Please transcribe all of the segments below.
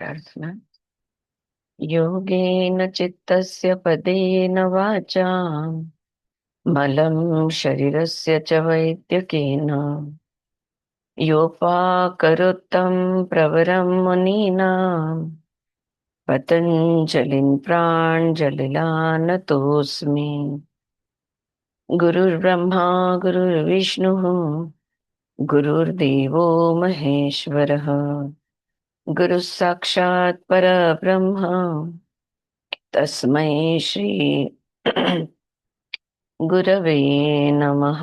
प्रार्थना। योगेन चित्तस्य पदेन वाचा मलं शरीरस्य च वैद्यकेन योपाकरोत्तं प्रवरं मुनीनां पतञ्जलिं प्राञ्जलिलानतोऽस्मि। गुरुर्ब्रह्मा गुरुर्विष्णुः गुरुर्देवो महेश्वरः गुरुः साक्षात् परब्रह्म तस्मै श्री गुरवे नमः।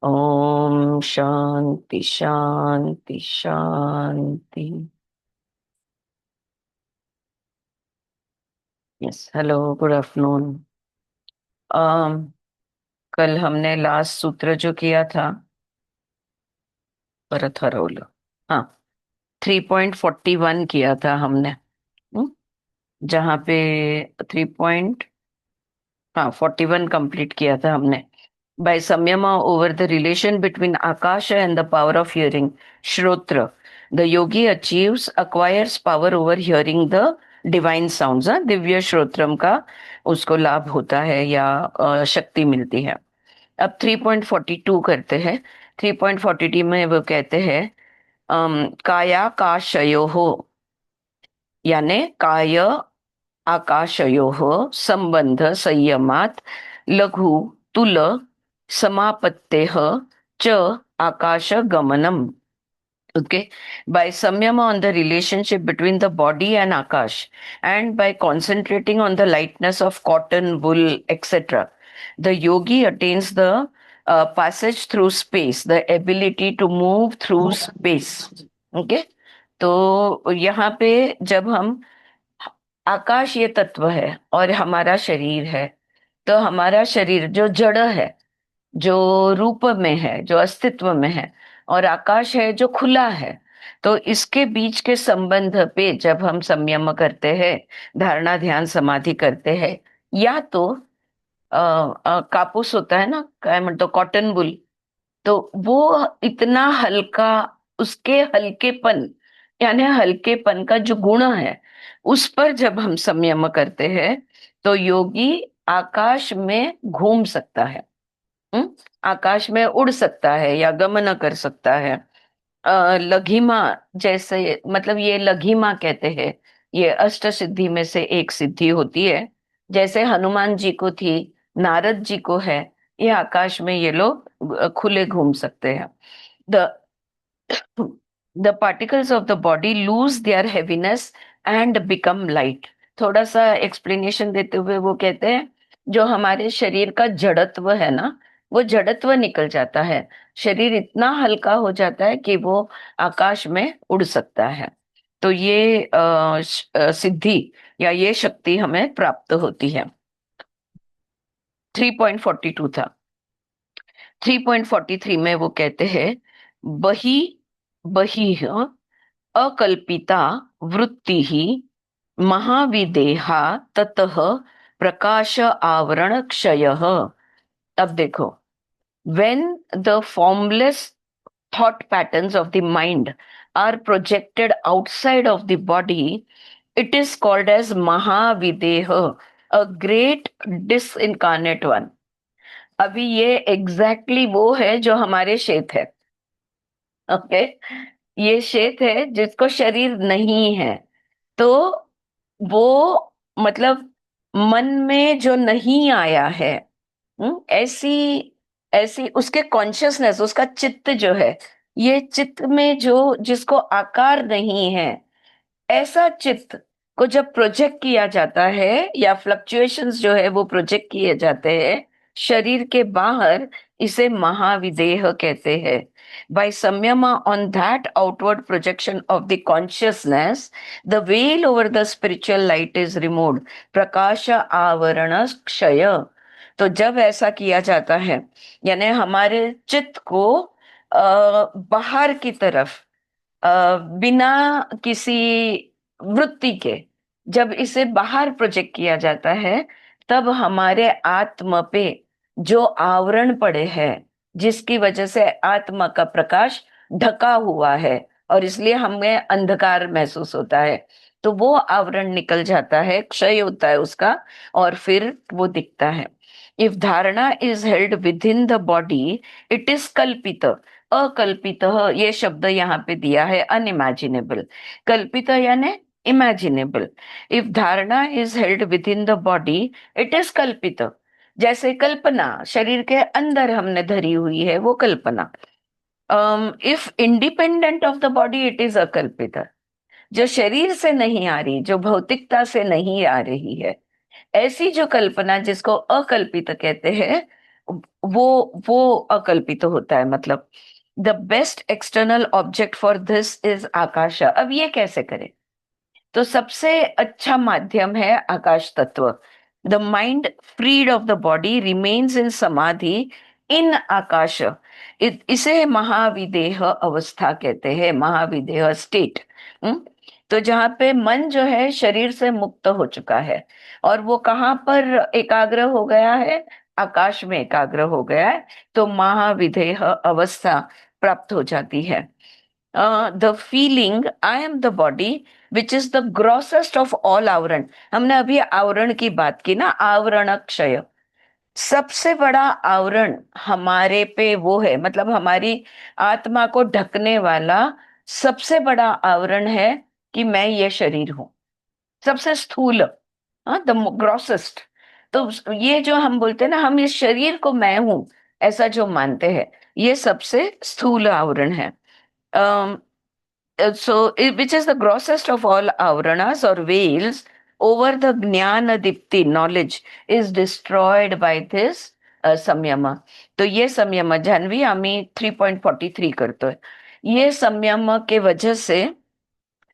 ओम शांति शांति शांति। Yes, hello, good afternoon. कल हमने लास्ट सूत्र जो किया था, परथरोल, हाँ, 3.41 किया था हमने। हम्म, जहाँ पे 3. हाँ, 41 कंप्लीट किया था हमने। By samyama over the relation between akasha and the power of hearing, shrotra, the yogi acquires power over hearing the divine sounds। Divya श्रोत्रम का उसको लाभ होता है या शक्ति मिलती है। अब 3.42 करते हैं। 3.42 में वो कहते हैं कायाकाशयो हो, यानी काय आकाशयोः संबंध संयमात लघु तुल समापत्तेः च आकाश गमनम। Okay, by samyama on the relationship between the body and akash, and by concentrating on the lightness of cotton, wool, etc., the yogi attains the passage through space, the ability to move through space. Okay, तो यहाँ पे जब हम, आकाश ये तत्व है और हमारा शरीर है, तो हमारा शरीर जो जड़ है, जो रूप में है, जो अस्तित्व में है, और आकाश है जो खुला है, तो इसके बीच के संबंध पे जब हम संयम करते हैं, धारणा ध्यान समाधि करते हैं, या तो कापूस होता है ना, काय म्हणतो, कॉटन बुल, तो वो इतना हल्का, उसके हल्केपन, यानी हल्केपन का जो गुण है, उस पर जब हम संयम करते हैं तो योगी आकाश में घूम सकता है। हम्म? आकाश में उड़ सकता है या गमन कर सकता है। लघिमा, जैसे मतलब ये लघिमा कहते हैं, ये अष्ट सिद्धि में से एक सिद्धि होती है। जैसे हनुमान जी को थी, नारद जी को है, ये आकाश में ये लोग खुले घूम सकते हैं। The the particles of the body lose their heaviness and become light. थोड़ा सा एक्सप्लेनेशन देते हुए वो कहते हैं, जो हमारे शरीर का जड़त्व है ना, वो जड़त्व निकल जाता है, शरीर इतना हल्का हो जाता है कि वो आकाश में उड़ सकता है। तो ये सिद्धि या ये शक्ति हमें प्राप्त होती है। 3.42 था। 3.43 में वो कहते हैं, बही बही अकल्पिता वृत्ति ही महाविदेहा ततः प्रकाश आवरण क्षयः। अब देखो, when the formless thought patterns of the mind are projected outside of the body, it is called as Mahavideha, a great disincarnate one। अभी ये एग्जैक्टली वो है जो हमारे शेत है। ओके, ये शेत है जिसको शरीर नहीं है, तो वो मतलब मन में जो नहीं आया है, ऐसी ऐसी उसके कॉन्शियसनेस, उसका चित्त जो है, ये चित्त में जो जिसको आकार नहीं है, ऐसा चित्त को जब प्रोजेक्ट किया जाता है या फ्लक्चुएशंस जो है वो प्रोजेक्ट किए जाते हैं शरीर के बाहर, इसे महाविदेह कहते हैं। By samyama on that outward projection of the consciousness, the veil over the spiritual light is removed, प्रकाश आवरण क्षय। तो जब ऐसा किया जाता है, यानी हमारे चित्त को बाहर की तरफ, बिना किसी वृत्ति के जब इसे बाहर प्रोजेक्ट किया जाता है, तब हमारे आत्मा पे जो आवरण पड़े हैं, जिसकी वजह से आत्मा का प्रकाश ढका हुआ है, और इसलिए हमें अंधकार महसूस होता है। तो वो आवरण निकल जाता है, क्षय होता है उसका, और फिर वो दिखता है। इफ धारणा is held with in the body, it is कल्पित। अकल्पित, ये शब्द यहाँ पे दिया है, अनइमेजिनेबल। कल्पित यानी इमेजिनेबल। इफ धारणा is held with in the body, it is कल्पित। जैसे कल्पना, शरीर के अंदर हमने धरी हुई है, वो कल्पना। If independent of the body, it is अकल्पित। जो शरीर से नहीं आ रही, जो भौतिकता से नहीं आ रही है, ऐसी जो कल्पना जिसको अकल्पित कहते हैं, वो अकल्पित होता है। मतलब the best external object for this is akash. अब ये कैसे करें? तो सबसे अच्छा माध्यम है आकाश तत्व। The mind freed of the body remains in samadhi in आकाश। इसे महाविदेह अवस्था कहते हैं, महाविदेह स्टेट। तो जहाँ पे मन जो है शरीर से मुक्त हो चुका है, और वो कहाँ पर एकाग्र हो गया है? आकाश में एकाग्र हो गया है, तो महाविदेह अवस्था प्राप्त हो जाती है। The feeling I am the body which is the grossest of all आवरण। हमने अभी आवरण की बात की ना, आवरण क्षय। सबसे बड़ा आवरण हमारे पे वो है, मतलब हमारी आत्मा को ढकने वाला सबसे बड़ा आवरण है कि मैं ये शरीर हूं। सबसे स्थूल, हाँ, द ग्रॉसेस्ट। तो ये जो हम बोलते हैं ना, हम इस शरीर को मैं हूं ऐसा जो मानते हैं, ये सबसे स्थूल आवरण है। Which is the grossest of all avranas or veils over the jnana dipti, knowledge is destroyed by this samyama. तो ये संयम, जानवी आम्ही 3.43 करतोय, ये संयम के वजह से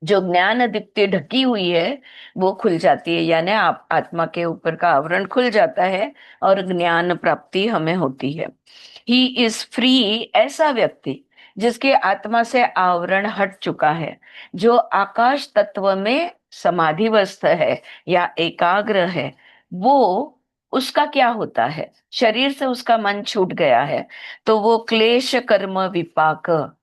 जो ज्ञान दीप्ति ढकी हुई है वो खुल जाती है, यानी आप आत्मा के ऊपर का आवरण खुल जाता है और ज्ञान प्राप्ति हमें होती है। ही इज फ्री, ऐसा व्यक्ति जिसके आत्मा से आवरण हट चुका है, जो आकाश तत्व में समाधिवस्थ है या एकाग्र है, वो उसका क्या होता है? शरीर से उसका मन छूट गया है, तो वो क्लेश कर्म विपाक,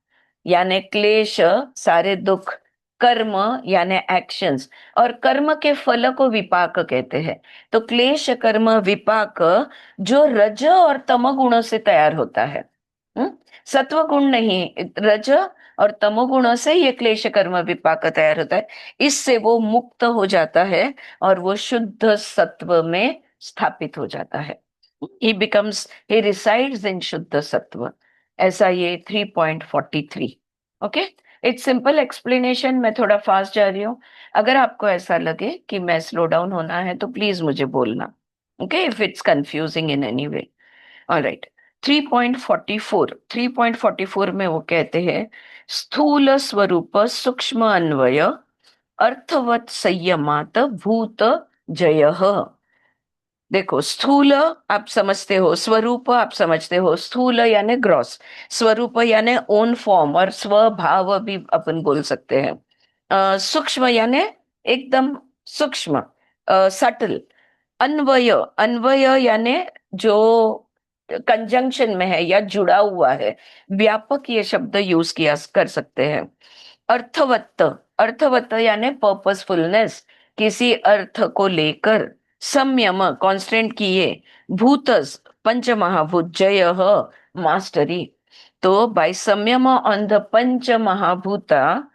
यानी क्लेश सारे दुख, कर्म यानी एक्शंस, और कर्म के फल को विपाक कहते हैं। तो क्लेश कर्म विपाक जो रज और तम गुणों से तैयार होता है, हम्म? सत्व गुण नहीं, रज और तमो गुणों से ये क्लेश कर्म विपाक तैयार होता है। इससे वो मुक्त हो जाता है और वो शुद्ध सत्व में स्थापित हो जाता है। ही बिकम्स, ही रिसाइड्स इन शुद्ध सत्व। ऐसा ये 3.43। Okay, it's simple explanation. मैं थोड़ा फास्ट जा रही हूँ, अगर आपको ऐसा लगे कि मैं स्लो डाउन होना है तो प्लीज मुझे बोलना। Okay, if it's confusing in any way. Alright, 3.44 में वो कहते हैं, स्थूल स्वरूप सूक्ष्म अन्वय अर्थवत संयमात भूत जय। देखो, स्थूल आप समझते हो, स्वरूप आप समझते हो, स्थूल यानी ग्रॉस, स्वरूप यानी ओन फॉर्म और स्वभाव भी अपन बोल सकते हैं। सूक्ष्म यानी एकदम सूक्ष्म, सटल। अन्वय, अन्वय यानी जो कंजंक्शन में है या जुड़ा हुआ है, व्यापक ये शब्द यूज किया कर सकते हैं। अर्थवत्त, अर्थवत्त यानी पर्पसफुलनेस, किसी अर्थ को लेकर। संयम, कांस्टेंट किए। भूतस, पंच महाभूत। जय, मास्टरी। तो बाय संयम ऑन द पंच महाभूता,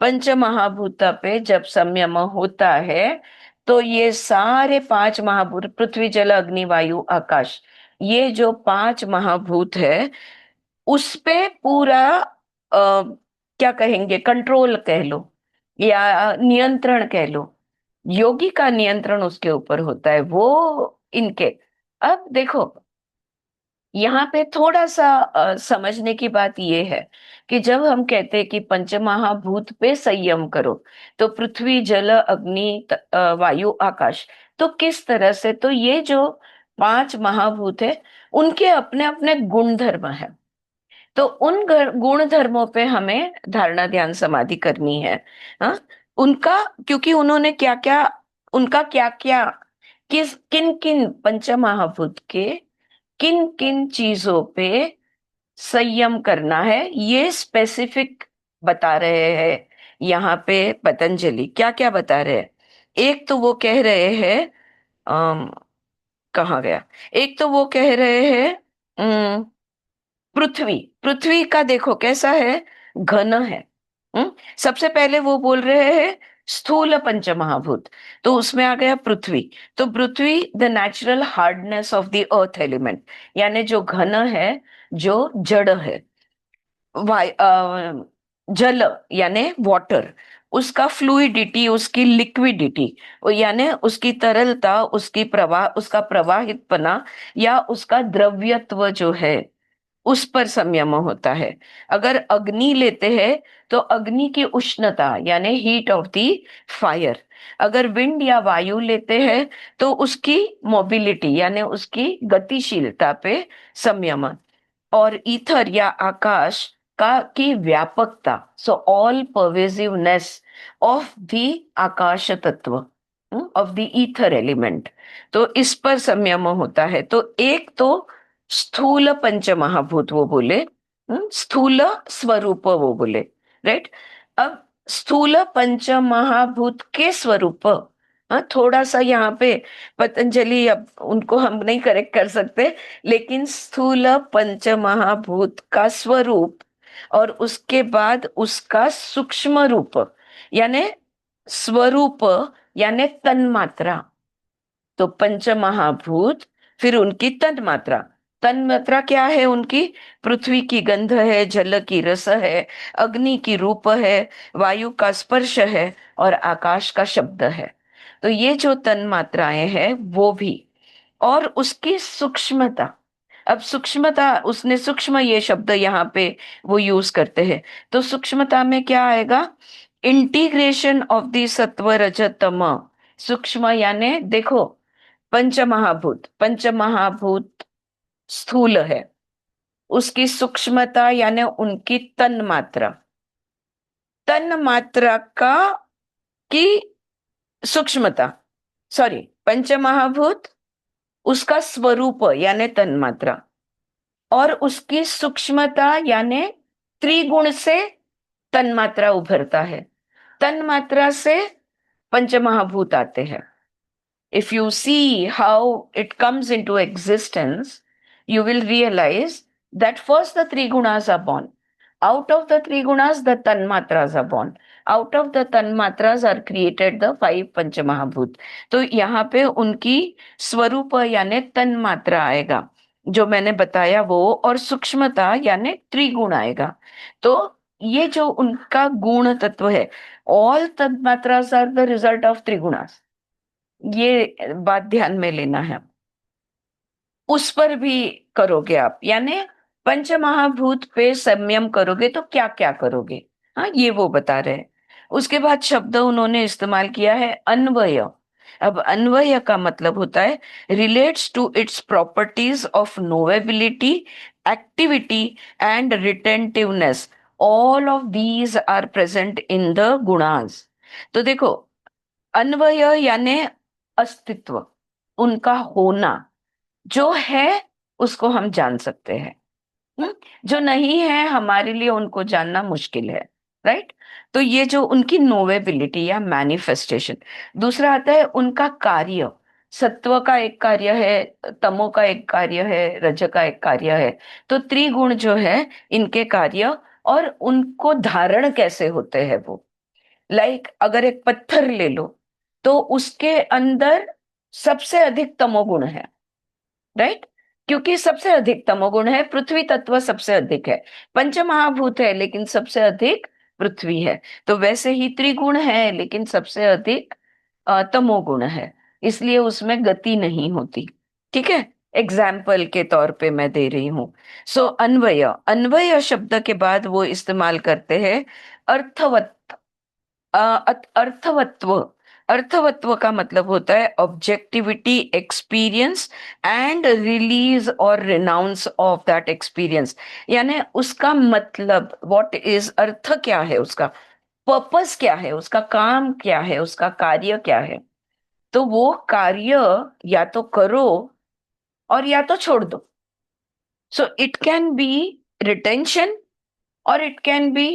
पंच महाभूता पे जब संयम होता है, तो ये सारे पांच महाभूत, पृथ्वी जल अग्नि वायु आकाश, ये जो पांच महाभूत है, उस पे पूरा क्या कहेंगे, कंट्रोल कह लो या नियंत्रण कह लो। योगी का नियंत्रण उसके ऊपर होता है, वो इनके। अब देखो, यहाँ पे थोड़ा सा समझने की बात ये है कि जब हम कहते हैं कि पंचमहाभूत पे संयम करो, तो पृथ्वी जल अग्नि वायु आकाश, तो किस तरह से? तो ये जो पांच महाभूत है, उनके अपने अपने गुण धर्म है। तो उन गुण धर्मों पे हमें धारणा ध्यान समाधि करनी है। हाँ, उनका, क्योंकि उन्होंने क्या क्या, उनका क्या क्या, किस किन किन पंच महाभूत के किन किन चीजों पे संयम करना है, ये स्पेसिफिक बता रहे हैं यहाँ पे पतंजलि, क्या क्या बता रहे हैं। एक तो वो कह रहे हैं, अम, कहाँ गया, एक तो वो कह रहे हैं, अम, पृथ्वी, पृथ्वी का देखो कैसा है, घन है। सबसे पहले वो बोल रहे हैं स्थूल पंचमहाभूत, तो उसमें आ गया पृथ्वी। तो पृथ्वी the natural hardness of the earth element, यानी जो घन है, जो जड़ है। जल यानी वाटर, उसका फ्लूइडिटी, उसकी लिक्विडिटी, यानी उसकी तरलता, उसकी प्रवाह, उसका प्रवाहितपना, या उसका द्रव्यत्व जो है, उस पर संयम होता है। अगर अग्नि लेते हैं तो अग्नि की उष्णता यानी हीट ऑफ द फायर। अगर विंड या वायु लेते हैं तो उसकी मोबिलिटी यानी उसकी गतिशीलता पे संयम। और ईथर या आकाश का की व्यापकता, so all pervasiveness of the akash tattva, of the ether element. तो इस पर संयम होता है। तो एक तो स्थूल पंच महाभूत वो बोले, स्थूल स्वरूप वो बोले, राइट। अब स्थूल पंच महाभूत के स्वरूप, थोड़ा सा यहाँ पे पतंजलि, अब उनको हम नहीं करेक्ट कर सकते, लेकिन स्थूल पंच महाभूत का स्वरूप और उसके बाद उसका सूक्ष्म रूप, यानी स्वरूप यानी तन्मात्रा। तो पंच महाभूत, फिर उनकी तन्मात्रा। तन्मात्रा क्या है उनकी, पृथ्वी की गंध है, जल की रस है, अग्नि की रूप है, वायु का स्पर्श है, और आकाश का शब्द है। तो ये जो तन्मात्राएं हैं वो भी, और उसकी सूक्ष्मता। अब सूक्ष्मता, उसने सूक्ष्म ये शब्द यहाँ पे वो यूज करते हैं। तो सूक्ष्मता में क्या आएगा, इंटीग्रेशन ऑफ द सत्व रज तम। सूक्ष्म यानी देखो, पंचमहाभूत, पंचमहाभूत स्थूल है, उसकी सूक्ष्मता यानी उनकी तन मात्रा, तन मात्रा का की सूक्ष्मता, सॉरी, पंचमहाभूत उसका स्वरूप यानी तन्मात्रा, और उसकी सूक्ष्मता यानी त्रिगुण से तन्मात्रा उभरता है। तन्मात्रा से पंचमहाभूत आते हैं। If you see how it comes into existence, you will realize that first the three gunas are born. Out of the three gunas, the tanmatras are born. Out of the tanmatras are created the five पंचमहाभूत। तो यहाँ पे उनकी स्वरूप यानी तन्मात्रा आएगा, जो मैंने बताया वो, और सूक्ष्मता यानी त्रिगुण आएगा। तो ये जो उनका गुण तत्व है, all tanmatras are the result of trigunas, ये बात ध्यान में लेना है। उस पर भी करोगे आप, यानी पंच महाभूत पे संयम करोगे तो क्या क्या करोगे, हाँ ये वो बता रहे हैं। उसके बाद शब्द उन्होंने इस्तेमाल किया है अन्वय। अब अन्वय का मतलब होता है relates to its properties of knowability, activity and retentiveness. All of these are present in the gunas. तो देखो, अन्वय यानी अस्तित्व, उनका होना, जो है उसको हम जान सकते हैं। हम्म? जो नहीं है हमारे लिए उनको जानना मुश्किल है, राइट। तो ये जो उनकी नोवेबिलिटी या मैनिफेस्टेशन। दूसरा आता है उनका कार्य। सत्व का एक कार्य है, तमो का एक कार्य है, रज का एक कार्य है। तो त्रिगुण जो है, इनके कार्य, और उनको धारण कैसे होते हैं वो। अगर एक पत्थर ले लो, तो उसके अंदर सबसे अधिक तमोगुण है, राइट। क्योंकि सबसे अधिक तमोगुण है, पृथ्वी तत्व सबसे अधिक है। पंचमहाभूत है लेकिन सबसे अधिक पृथ्वी है। तो वैसे ही त्रिगुण है लेकिन सबसे अधिक तमोगुण है, इसलिए उसमें गति नहीं होती। ठीक है, एग्जाम्पल के तौर पे मैं दे रही हूं। सो अन्वय, अन्वय शब्द के बाद वो इस्तेमाल करते हैं अर्थवत। अर्थवत्व, अर्थवत्व का मतलब होता है ऑब्जेक्टिविटी, एक्सपीरियंस एंड रिलीज और रिनाउंस ऑफ दैट एक्सपीरियंस। यानी उसका मतलब, व्हाट इज अर्थ, क्या है उसका पर्पस, क्या है उसका काम, क्या है उसका कार्य, क्या है। तो वो कार्य या तो करो और या तो छोड़ दो। So it can be retention और it can be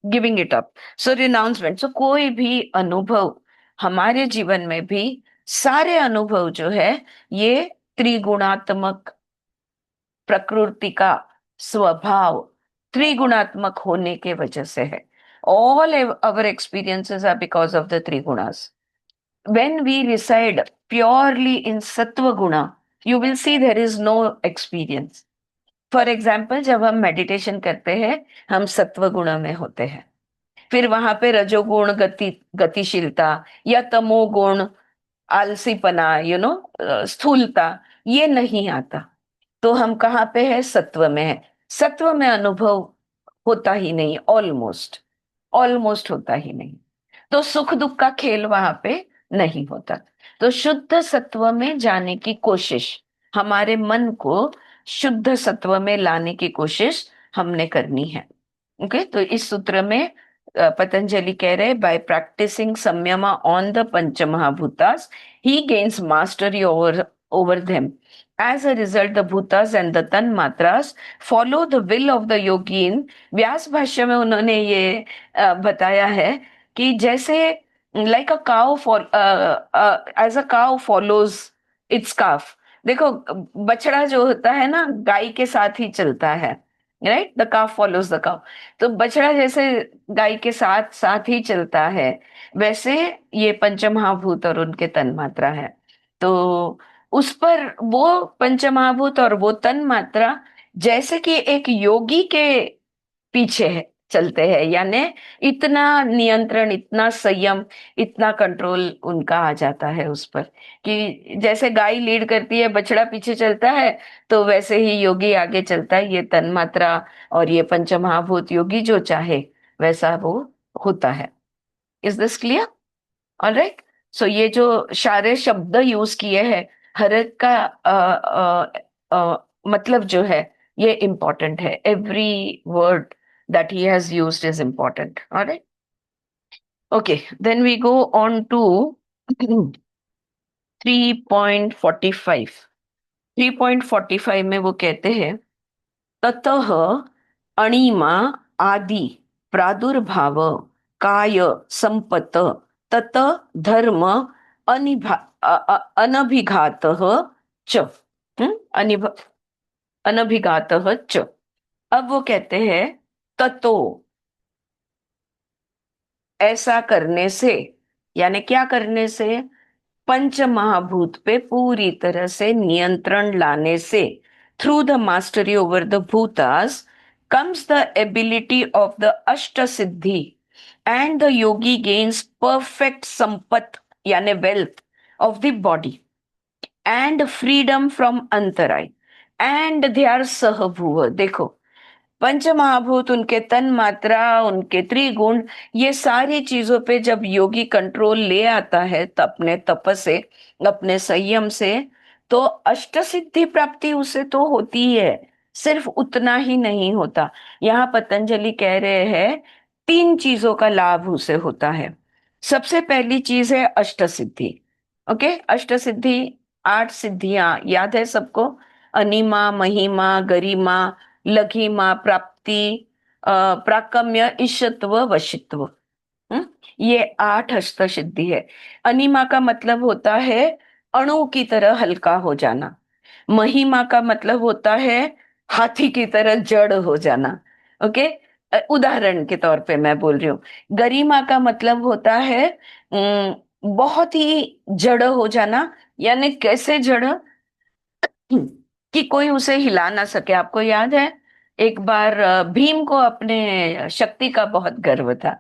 giving it up, so renunciation. So कोई भी अनुभव हमारे जीवन में भी, सारे अनुभव जो है ये त्रिगुणात्मक प्रकृति का स्वभाव, त्रिगुणात्मक होने के वजह से है। All our experiences are because of the trigunas. when we reside purely in sattva guna, you will see there is no experience. For example, जब हम मेडिटेशन करते हैं, हम सत्व गुण में होते हैं, फिर वहां पे रजोगुण गतिशीलता, या तमोगुण आलसीपना, स्थूलता, ये नहीं आता। तो हम कहाँ पे है? सत्व में है। सत्व में अनुभव होता ही नहीं, ऑलमोस्ट, ऑलमोस्ट होता ही नहीं। तो सुख दुख का खेल वहां पे नहीं होता। तो शुद्ध सत्व में जाने की कोशिश, हमारे मन को शुद्ध सत्व में लाने की कोशिश हमने करनी है। ओके, तो इस सूत्र में पतंजलि कह रहे, by practising samyama on the panch mahabhutas he gains mastery over over them. As a result the bhutas and the tanmatras follow the will of the yogin. Vyasa भाष्य में उन्होंने ये बताया है कि जैसे like a cow follow as a cow follows its calf. देखो, बछड़ा जो होता है ना, गाय के साथ ही चलता है, right? The calf follows the cow. तो बछड़ा जैसे गाय के साथ साथ ही चलता है, वैसे ये पंचमहाभूत और उनके तन मात्रा है। तो उस पर वो पंचमहाभूत और वो तन मात्रा जैसे कि एक योगी के पीछे है, चलते हैं, यानी इतना नियंत्रण, इतना संयम, इतना कंट्रोल उनका आ जाता है उस पर, कि जैसे गाय लीड करती है, बछड़ा पीछे चलता है, तो वैसे ही योगी आगे चलता है। ये तन्मात्रा और ये पंचमहाभूत योगी जो चाहे वैसा वो होता है। Is this clear? ऑलराइट। सो ये जो सारे शब्द यूज किए हैं, हर एक का मतलब जो है ये इम्पोर्टेंट है। Every word that he has used is important. All right. Okay. Then we go on to 3.45. 3.45 में वो कहते हैं, ततः अणिमा आदि प्रादुर्भाव काय संपत तत धर्म अनभिघात च। अनिभ अनभिघात च। अब वो कहते हैं, ततो, ऐसा करने से, यानी क्या करने से? पंच महाभूत पे पूरी तरह से नियंत्रण लाने से, through the mastery over the bhutas comes the ability of the अष्ट सिद्धि, and the yogi gains perfect Sampat यानी wealth of the body and freedom from अंतराय and their सहभुव। देखो, पंच महाभूत, उनके तन मात्रा, उनके त्रिगुण, ये सारी चीजों पे जब योगी कंट्रोल ले आता है, तो अपने तप से, अपने संयम से, तो अष्ट सिद्धि प्राप्ति उसे तो होती ही है। सिर्फ उतना ही नहीं होता, यहाँ पतंजलि कह रहे हैं तीन चीजों का लाभ उसे होता है। सबसे पहली चीज है अष्ट सिद्धि। ओके, अष्ट सिद्धि, आठ सिद्धियां याद है सबको? अनिमा, महिमा, गरिमा, लघिमा, प्राप्ति, प्राकम्य, ईशत्व, वशित्व। ये आठ हस्त सिद्धि है। अनिमा का मतलब होता है अणु की तरह हल्का हो जाना। महिमा का मतलब होता है हाथी की तरह जड़ हो जाना। ओके, उदाहरण के तौर पे मैं बोल रही हूँ। गरिमा का मतलब होता है बहुत ही जड़ हो जाना, यानी कैसे जड़ कि कोई उसे हिला ना सके। आपको याद है, एक बार भीम को अपने शक्ति का बहुत गर्व था,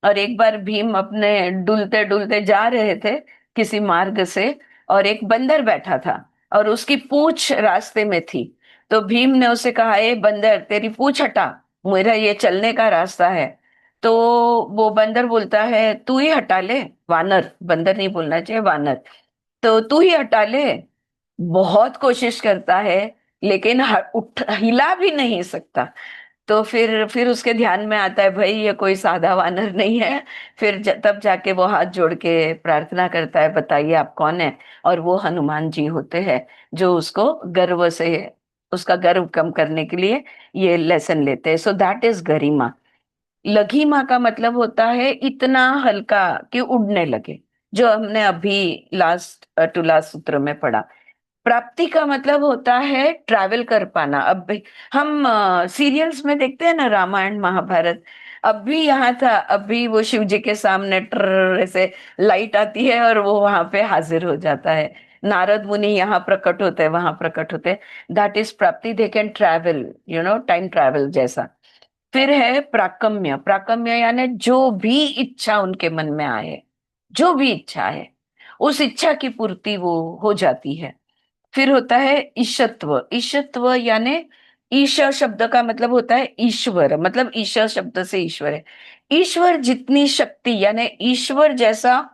और एक बार भीम अपने डुलते डुलते जा रहे थे किसी मार्ग से, और एक बंदर बैठा था और उसकी पूंछ रास्ते में थी। तो भीम ने उसे कहा, ए बंदर, तेरी पूंछ हटा, मेरा ये चलने का रास्ता है। तो वो बंदर बोलता है, तू ही हटा ले। वानर, बंदर नहीं बोलना चाहिए, वानर। तो तू ही हटा ले। बहुत कोशिश करता है, लेकिन उठ हिला भी नहीं सकता। तो फिर उसके ध्यान में आता है, भाई ये कोई सादा वानर नहीं है। फिर तब जाके वो हाथ जोड़ के प्रार्थना करता है, बताइए आप कौन है? और वो हनुमान जी होते हैं, जो उसको गर्व से, उसका गर्व कम करने के लिए ये लेसन लेते हैं। सो दैट इज गरिमा। लघिमा का मतलब होता है इतना हल्का कि उड़ने लगे, जो हमने अभी लास्ट टू लास्ट सूत्र में पढ़ा। प्राप्ति का मतलब होता है ट्रैवल कर पाना। अब भी हम सीरियल्स में देखते हैं ना, रामायण महाभारत, अब भी यहाँ था, अभी वो शिव जी के सामने ट्र ऐसे लाइट आती है और वो वहां पे हाजिर हो जाता है। नारद मुनि यहाँ प्रकट होते हैं, वहां प्रकट होते हैं। दैट इज प्राप्ति, they can travel, time travel जैसा। फिर है प्राकम्य। प्राकम्य यानी जो भी इच्छा उनके मन में आए, जो भी इच्छा है उस इच्छा की पूर्ति वो हो जाती है। फिर होता है ईशत्व। ईशत्व यानी ईश शब्द का मतलब होता है ईश्वर, मतलब ईश शब्द से ईश्वर है। ईश्वर जितनी शक्ति, यानी ईश्वर जैसा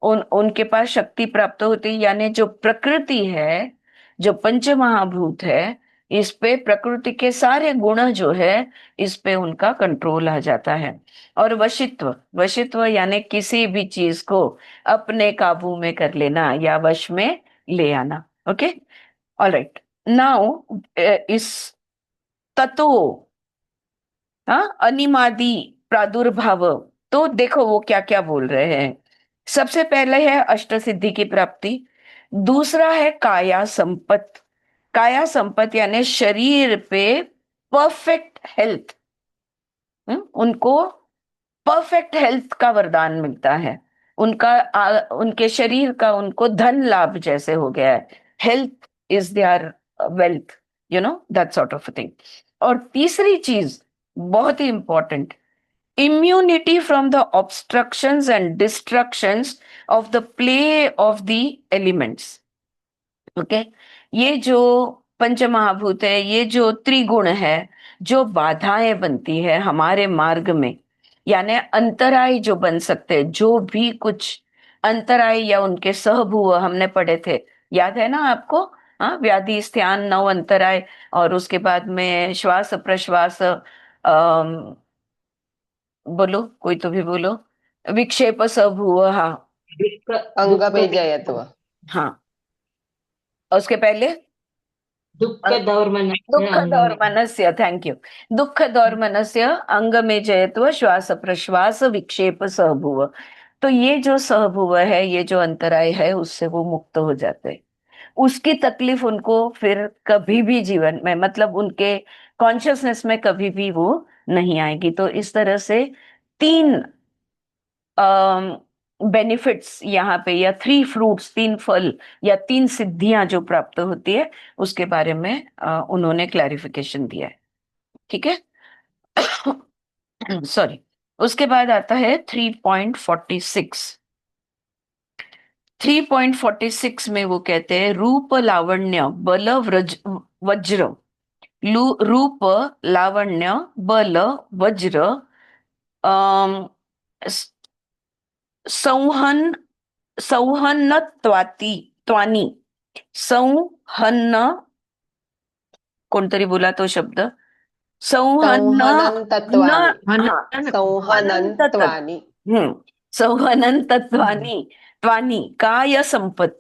उनके पास शक्ति प्राप्त होती है। यानी जो प्रकृति है, जो पंच महाभूत है, इस पे प्रकृति के सारे गुण जो है, इस पे उनका कंट्रोल आ जाता है। और वशित्व। वशित्व यानी किसी भी चीज को अपने काबू में कर लेना या वश में ले आना। Okay, all right. नाउ इस तत्व, हाँ, अनिमादि प्रादुर्भाव, तो देखो वो क्या क्या बोल रहे हैं। सबसे पहले है अष्ट सिद्धि की प्राप्ति। दूसरा है काया संपत। काया संपत यानी शरीर पे परफेक्ट हेल्थ। उनको परफेक्ट हेल्थ का वरदान मिलता है। उनके शरीर का उनको धन लाभ जैसे हो गया है। Health is there wealth, that sort of thing. और तीसरी चीज बहुत ही important, immunity from the obstructions and destructions of the play of the elements. Okay, ये जो पंच महाभूत है, ये जो त्रिगुण है, जो बाधाएं बनती है हमारे मार्ग में, यानी अंतराय जो बन सकते हैं, जो भी कुछ अंतराय या उनके सहभुव हमने पढ़े थे, याद है ना आपको? हाँ, व्याधि स्थान नव अंतराय, और उसके बाद में श्वास प्रश्वास, बोलो, कोई तो भी बोलो, विक्षेप सहभुव, हाँ। दुःख अंग दुःख में जयत्व। हाँ, और उसके पहले दुःखदौर्मनस्य दुःख अङ्गमे। दौर्मनस्य, थैंक यू। दुःख दौर्मनस्य अंग में जयत्व श्वास प्रश्वास विक्षेप सहभुव। तो ये जो सहभुव है, ये जो अंतराय है, उससे वो मुक्त हो जाते हैं। उसकी तकलीफ उनको फिर कभी भी जीवन में, मतलब उनके कॉन्शियसनेस में कभी भी वो नहीं आएगी। तो इस तरह से तीन बेनिफिट्स यहाँ पे, या थ्री फ्रूट्स, तीन फल या तीन सिद्धियां जो प्राप्त होती है, उसके बारे में उन्होंने क्लैरिफिकेशन दिया है। ठीक है। सॉरी। उसके बाद आता है 3.46। 3.46 में वो कहते हैं रूप लावण्य बल वज्र। रूप लावण्य बल वज्र, अम, स- संहन संहनत्वाती त्वानी। संहन्न, कोणतरी बोला तो शब्द, संहन्न संहनन न, तत्वानि। हा, संहनन अनंत तत्, त्वानि। संहनन तत्वानी, त्वानी काय संपत।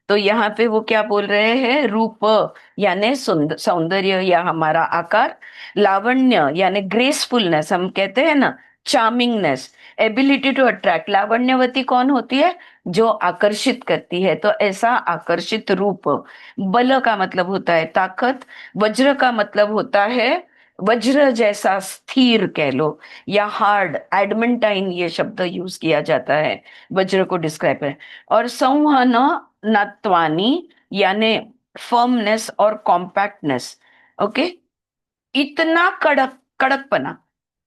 तो यहाँ पे वो क्या बोल रहे हैं, रूप यानी सौंदर्य या हमारा आकार, लावण्य यानी ग्रेसफुलनेस, हम कहते हैं ना, चार्मिंगनेस, एबिलिटी टू अट्रैक्ट। लावण्यवती कौन होती है? जो आकर्षित करती है। तो ऐसा आकर्षित रूप। बल का मतलब होता है ताकत। वज्र का मतलब होता है वज्र जैसा स्थिर, कह लो, या हार्ड, एडमेंटाइन, ये शब्द यूज किया जाता है वज्र को डिस्क्राइब करें। और संवहन नत्वानी यानी फर्मनेस और कॉम्पैक्टनेस। ओके, इतना कड़क, कड़कपना,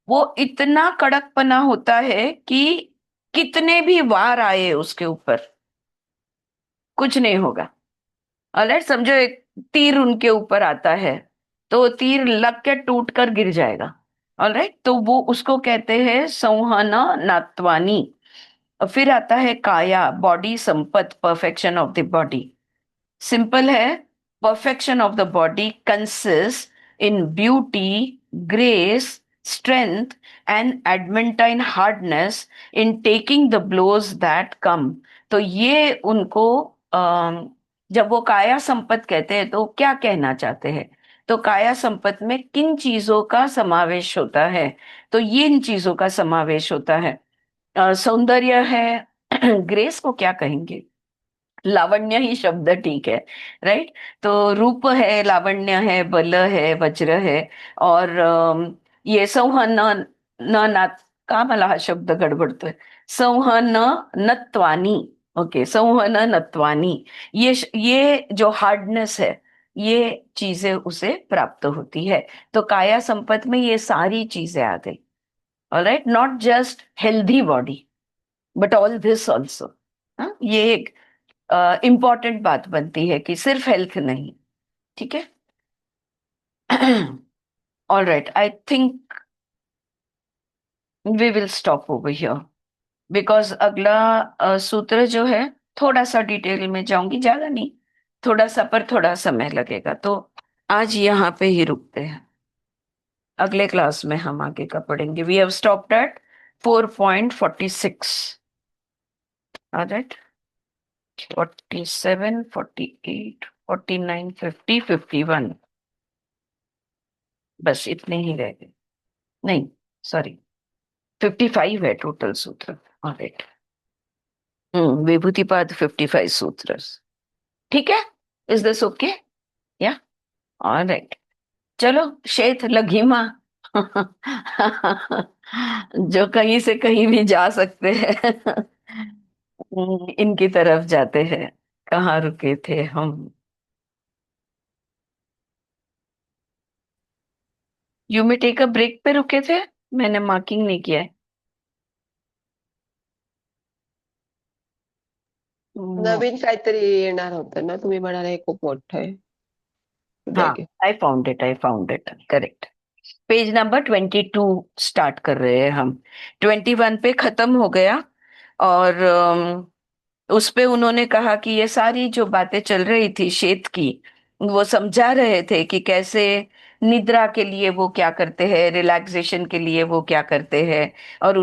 वो इतना कड़कपना होता है कि कितने भी वार आए उसके ऊपर कुछ नहीं होगा। ऑलराइट, समझो एक तीर उनके ऊपर आता है, तो वो तीर लग के टूट कर गिर जाएगा। ऑलराइट, तो वो उसको कहते हैं संहन नात्वानी। फिर आता है काया, body sampat, perfection of the body. Simple है, perfection of the body consist in beauty, grace, strength and adamantine hardness in taking the blows that come. तो ये उनको जब वो काया संपत कहते हैं तो क्या कहना चाहते हैं? तो काया संपत्ति में किन चीजों का समावेश होता है? तो ये इन चीजों का समावेश होता है। सौंदर्य है। ग्रेस को क्या कहेंगे? लावण्य ही शब्द ठीक है, राइट? तो रूप है, लावण्य है, बल है, वज्र है। और ये संवहन न ना, का मला हा शब्द गडबडतोय। संवहन नत्वानी। ओके, संवहन नत्वानी। ये जो हार्डनेस है, ये चीजें उसे प्राप्त होती है। तो काया संपत में ये सारी चीजें आ गई। Alright, not just healthy body but all this also. ये एक इम्पॉर्टेंट बात बनती है कि सिर्फ हेल्थ नहीं। ठीक है। All right, I think we will stop over here, because अगला सूत्र जो है, थोड़ा सा डिटेल में जाऊंगी, ज्यादा नहीं, थोड़ा सा, पर थोड़ा समय लगेगा। तो आज यहाँ पे ही रुकते हैं। अगले क्लास में हम आगे का पढ़ेंगे। We have stopped at 4.46। Alright, 47, 48, 49, 50, 51, बस इतने ही रह गए। नहीं, सॉरी, 55 है टोटल सूत्र। ऑलराइट। विभूतिपाद 55 सूत्र। ठीक है, इज दिस ओके? या? ऑलराइट। चलो, शेथ लघिमा। जो कहीं से कहीं भी जा सकते हैं। इनकी तरफ जाते हैं। कहाँ रुके थे हम? यू में टेक अ ब्रेक पे रुके थे। मैंने मार्किंग नहीं किया है। नो। नवीन काहीतरी येणार होतं ना, तुम्ही म्हणाले खूप मोठं आहे. उद्या हाँ, घे. I found it, I found it, correct. Page number 22 start कर रहे हैं हम। 21 पे खत्म हो गया। और उस पे उन्होंने कहा कि ये सारी जो बातें चल रही थी शेत की, वो समझा रहे थे कि कैसे निद्रा के लिए वो क्या करते हैं, रिलैक्सेशन के लिए वो क्या करते हैं, और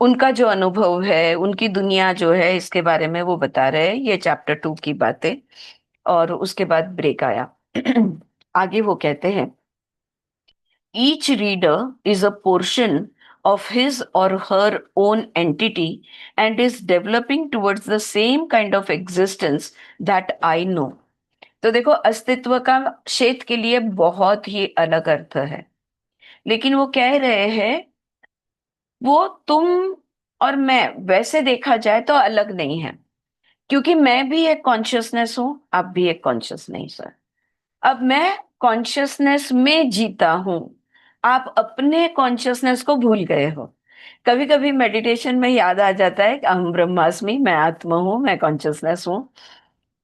उनका जो अनुभव है, उनकी दुनिया जो है, इसके बारे में वो बता रहे हैं। ये चैप्टर 2 की बातें। और उसके बाद ब्रेक आया। आगे वो कहते हैं, each reader is a portion of his or her own entity and is developing towards the same kind of existence that I know. तो देखो, अस्तित्व का क्षेत्र के लिए बहुत ही अलग अर्थ है। लेकिन वो कह रहे हैं, वो तुम और मैं वैसे देखा जाए तो अलग नहीं है, क्योंकि मैं भी एक कॉन्शियसनेस हूं, आप भी एक कॉन्शियसनेस। अब मैं कॉन्शियसनेस में जीता हूं, आप अपने कॉन्शियसनेस को भूल गए हो। कभी कभी मेडिटेशन में याद आ जाता है कि अहम ब्रह्मास्मि, मैं आत्मा हूं, मैं कॉन्शियसनेस हूं।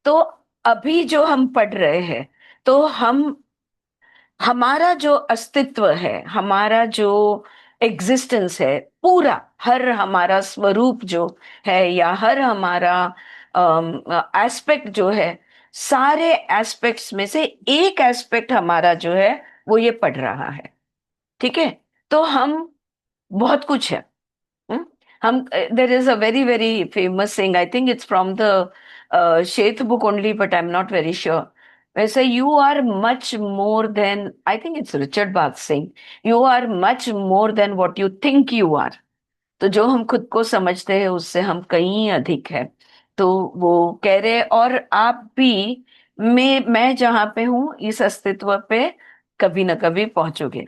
तो अभी जो हम पढ़ रहे हैं, तो हमारा जो अस्तित्व है, हमारा जो एग्जिस्टेंस है पूरा, हर हमारा स्वरूप जो है, या हर हमारा एस्पेक्ट जो है, सारे एस्पेक्ट्स में से एक एस्पेक्ट हमारा जो है, वो ये पढ़ रहा है। ठीक है। तो हम बहुत कुछ है। Hmm? Hmm, there is a very very famous saying, I think it's from the Seth book only, but I am not very sure. वैसे, you are much more than, I think it's Richard Bach saying, you are much more than what you think you are. तो जो हम खुद को समझते हैं, उससे हम कहीं अधिक है। तो वो कह रहे, और आप भी, मैं जहां पे हूं, इस अस्तित्व पे कभी ना कभी पहुंचोगे।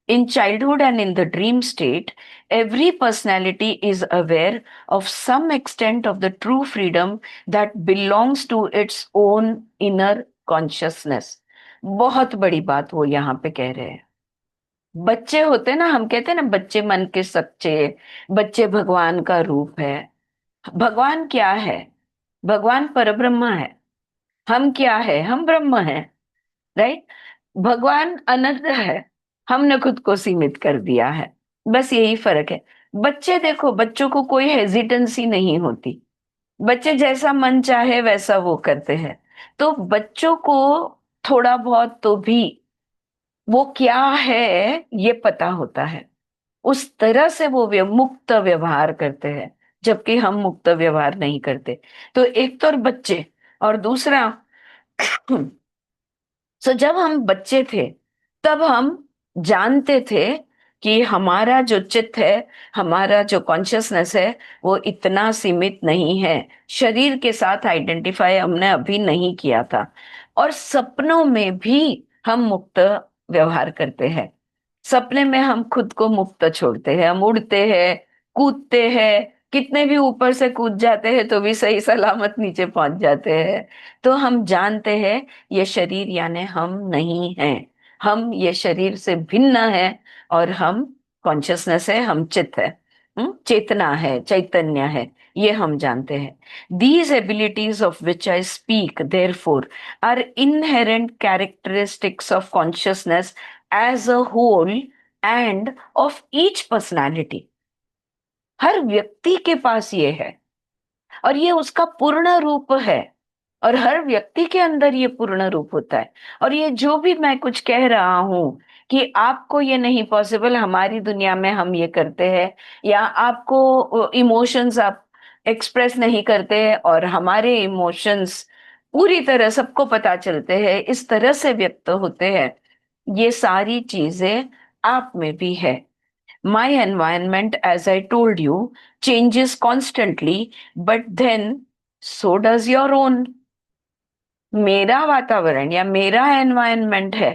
In childhood and in the dream state, every personality is aware of some extent of the true freedom that belongs to its own inner consciousness. बहुत बड़ी बात वो यहाँ पे कह रहे हैं। बच्चे होते ना, हम कहते हैं ना, बच्चे मन के सच्चे, बच्चे भगवान का रूप है। भगवान क्या है? भगवान परब्रह्म है। हम क्या है? हम ब्रह्म है। राइट। भगवान अनंत है, हमने खुद को सीमित कर दिया है। बस यही फर्क है। बच्चे देखो, बच्चों को कोई हेजिटेंसी नहीं होती। बच्चे जैसा मन चाहे वैसा वो करते हैं। तो बच्चों को थोड़ा बहुत तो भी वो क्या है, ये पता होता है। उस तरह से वो मुक्त व्यवहार करते हैं, जबकि हम मुक्त व्यवहार नहीं करते। तो एक तो बच्चे, और दूसरा सो जब हम बच्चे थे तब हम जानते थे कि हमारा जो चित्त है, हमारा जो कॉन्शियसनेस है, वो इतना सीमित नहीं है। शरीर के साथ आइडेंटिफाई हमने अभी नहीं किया था। और सपनों में भी हम मुक्त व्यवहार करते हैं। सपने में हम खुद को मुक्त छोड़ते हैं, हम उड़ते हैं, कूदते हैं, कितने भी ऊपर से कूद जाते हैं तो भी सही सलामत नीचे पहुंच जाते हैं। तो हम जानते हैं ये शरीर यानी हम नहीं हैं। हम ये शरीर से भिन्न है। और हम कॉन्शियसनेस है, हम चित्त है, चेतना है, चैतन्य है। ये हम जानते हैं। These abilities of which I speak therefore are inherent characteristics of consciousness as a whole and of each personality. हर व्यक्ति के पास ये है और ये उसका पूर्ण रूप है। और हर व्यक्ति के अंदर ये पूर्ण रूप होता है। और ये जो भी मैं कुछ कह रहा हूं कि आपको ये नहीं पॉसिबल, हमारी दुनिया में हम ये करते हैं, या आपको इमोशंस आप एक्सप्रेस नहीं करते और हमारे इमोशंस पूरी तरह सबको पता चलते हैं, इस तरह से व्यक्त होते हैं, ये सारी चीजें आप में भी है। My environment, as I told you, changes constantly, but then so does your own. मेरा वातावरण या मेरा एनवायरनमेंट है,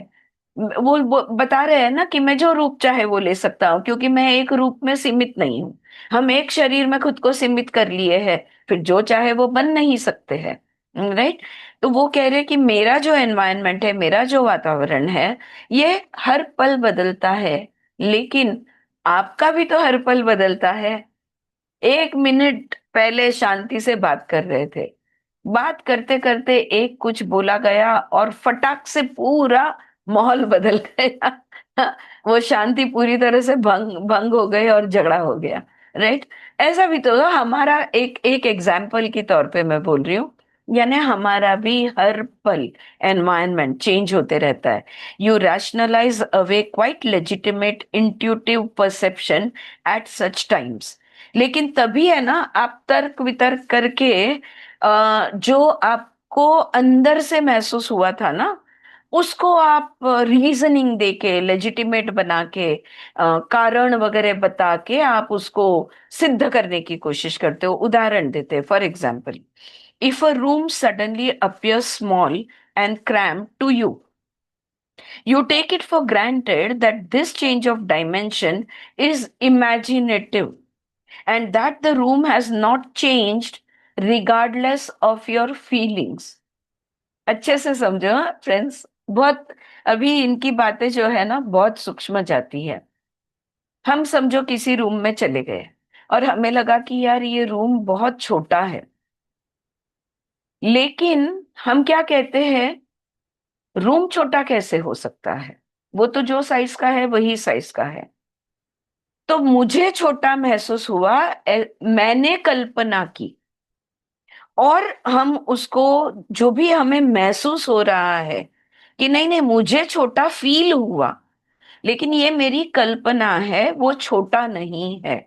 वो बता रहे हैं ना कि मैं जो रूप चाहे वो ले सकता हूँ, क्योंकि मैं एक रूप में सीमित नहीं हूँ। हम एक शरीर में खुद को सीमित कर लिए हैं, फिर जो चाहे वो बन नहीं सकते हैं। राइट। तो वो कह रहे हैं कि मेरा जो एनवायरनमेंट है, मेरा जो वातावरण है, ये हर पल बदलता है। लेकिन आपका भी तो हर पल बदलता है। 1 मिनट पहले शांति से बात कर रहे थे, बात करते करते एक कुछ बोला गया और फटाक से पूरा माहौल बदल गया। वो शांति पूरी तरह से भंग भंग हो गई और झगड़ा हो गया। राइट। ऐसा भी तो हमारा एक एक एग्जाम्पल के तौर पे मैं बोल रही हूँ। यानी हमारा भी हर पल एनवायरनमेंट चेंज होते रहता है। You rationalise away quite legitimate intuitive perception at such times. लेकिन तभी है ना, आप तर्क वितर्क करके जो आपको अंदर से महसूस हुआ था ना, उसको आप रीजनिंग देके, लेजिटिमेट बना के, कारण वगैरह बता के आप उसको सिद्ध करने की कोशिश करते हो, उदाहरण देते हैं। For example, if a room suddenly appears small and cramped to you, you take it for granted that this change of dimension is imaginative and that the room has not changed regardless of your feelings. अच्छे से समझो friends, बहुत अभी इनकी बातें जो है ना बहुत सूक्ष्म जाती है। हम समझो किसी रूम में चले गए और हमें लगा कि यार ये रूम बहुत छोटा है। लेकिन हम क्या कहते हैं, रूम छोटा कैसे हो सकता है, वो तो जो साइज का है वही साइज का है। तो मुझे छोटा महसूस हुआ, मैंने कल्पना की, और हम उसको, जो भी हमें महसूस हो रहा है कि नहीं नहीं मुझे छोटा फील हुआ, लेकिन ये मेरी कल्पना है, वो छोटा नहीं है।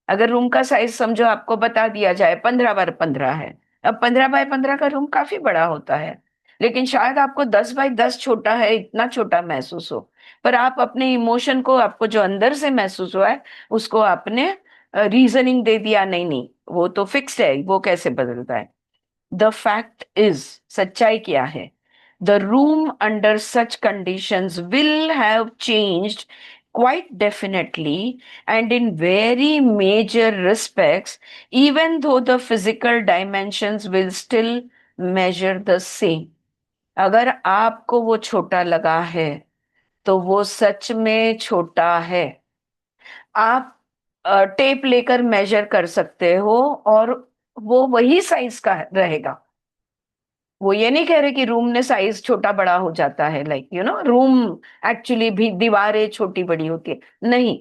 अगर रूम का साइज समझो आपको बता दिया जाए 15 बाय 15 है, अब 15 बाय 15 का रूम काफी बड़ा होता है, लेकिन शायद आपको 10 बाय 10 छोटा है, इतना छोटा महसूस हो। पर आप अपने इमोशन को, आपको जो अंदर से महसूस हुआ है, उसको आपने रीजनिंग दे दिया, नहीं नहीं वो तो फिक्स्ड है, वो कैसे बदलता है। द फैक्ट इज, सच्चाई क्या है, the room under such conditions will have changed quite definitely and in very major respects, even though the physical dimensions will still measure the same. अगर आपको वो छोटा लगा है तो वो सच में छोटा है। आप टेप लेकर मेजर कर सकते हो और वो वही साइज का रहेगा। वो ये नहीं कह रहे कि रूम ने साइज छोटा बड़ा हो जाता है, लाइक रूम एक्चुअली भी दीवारें छोटी बड़ी होती है, नहीं।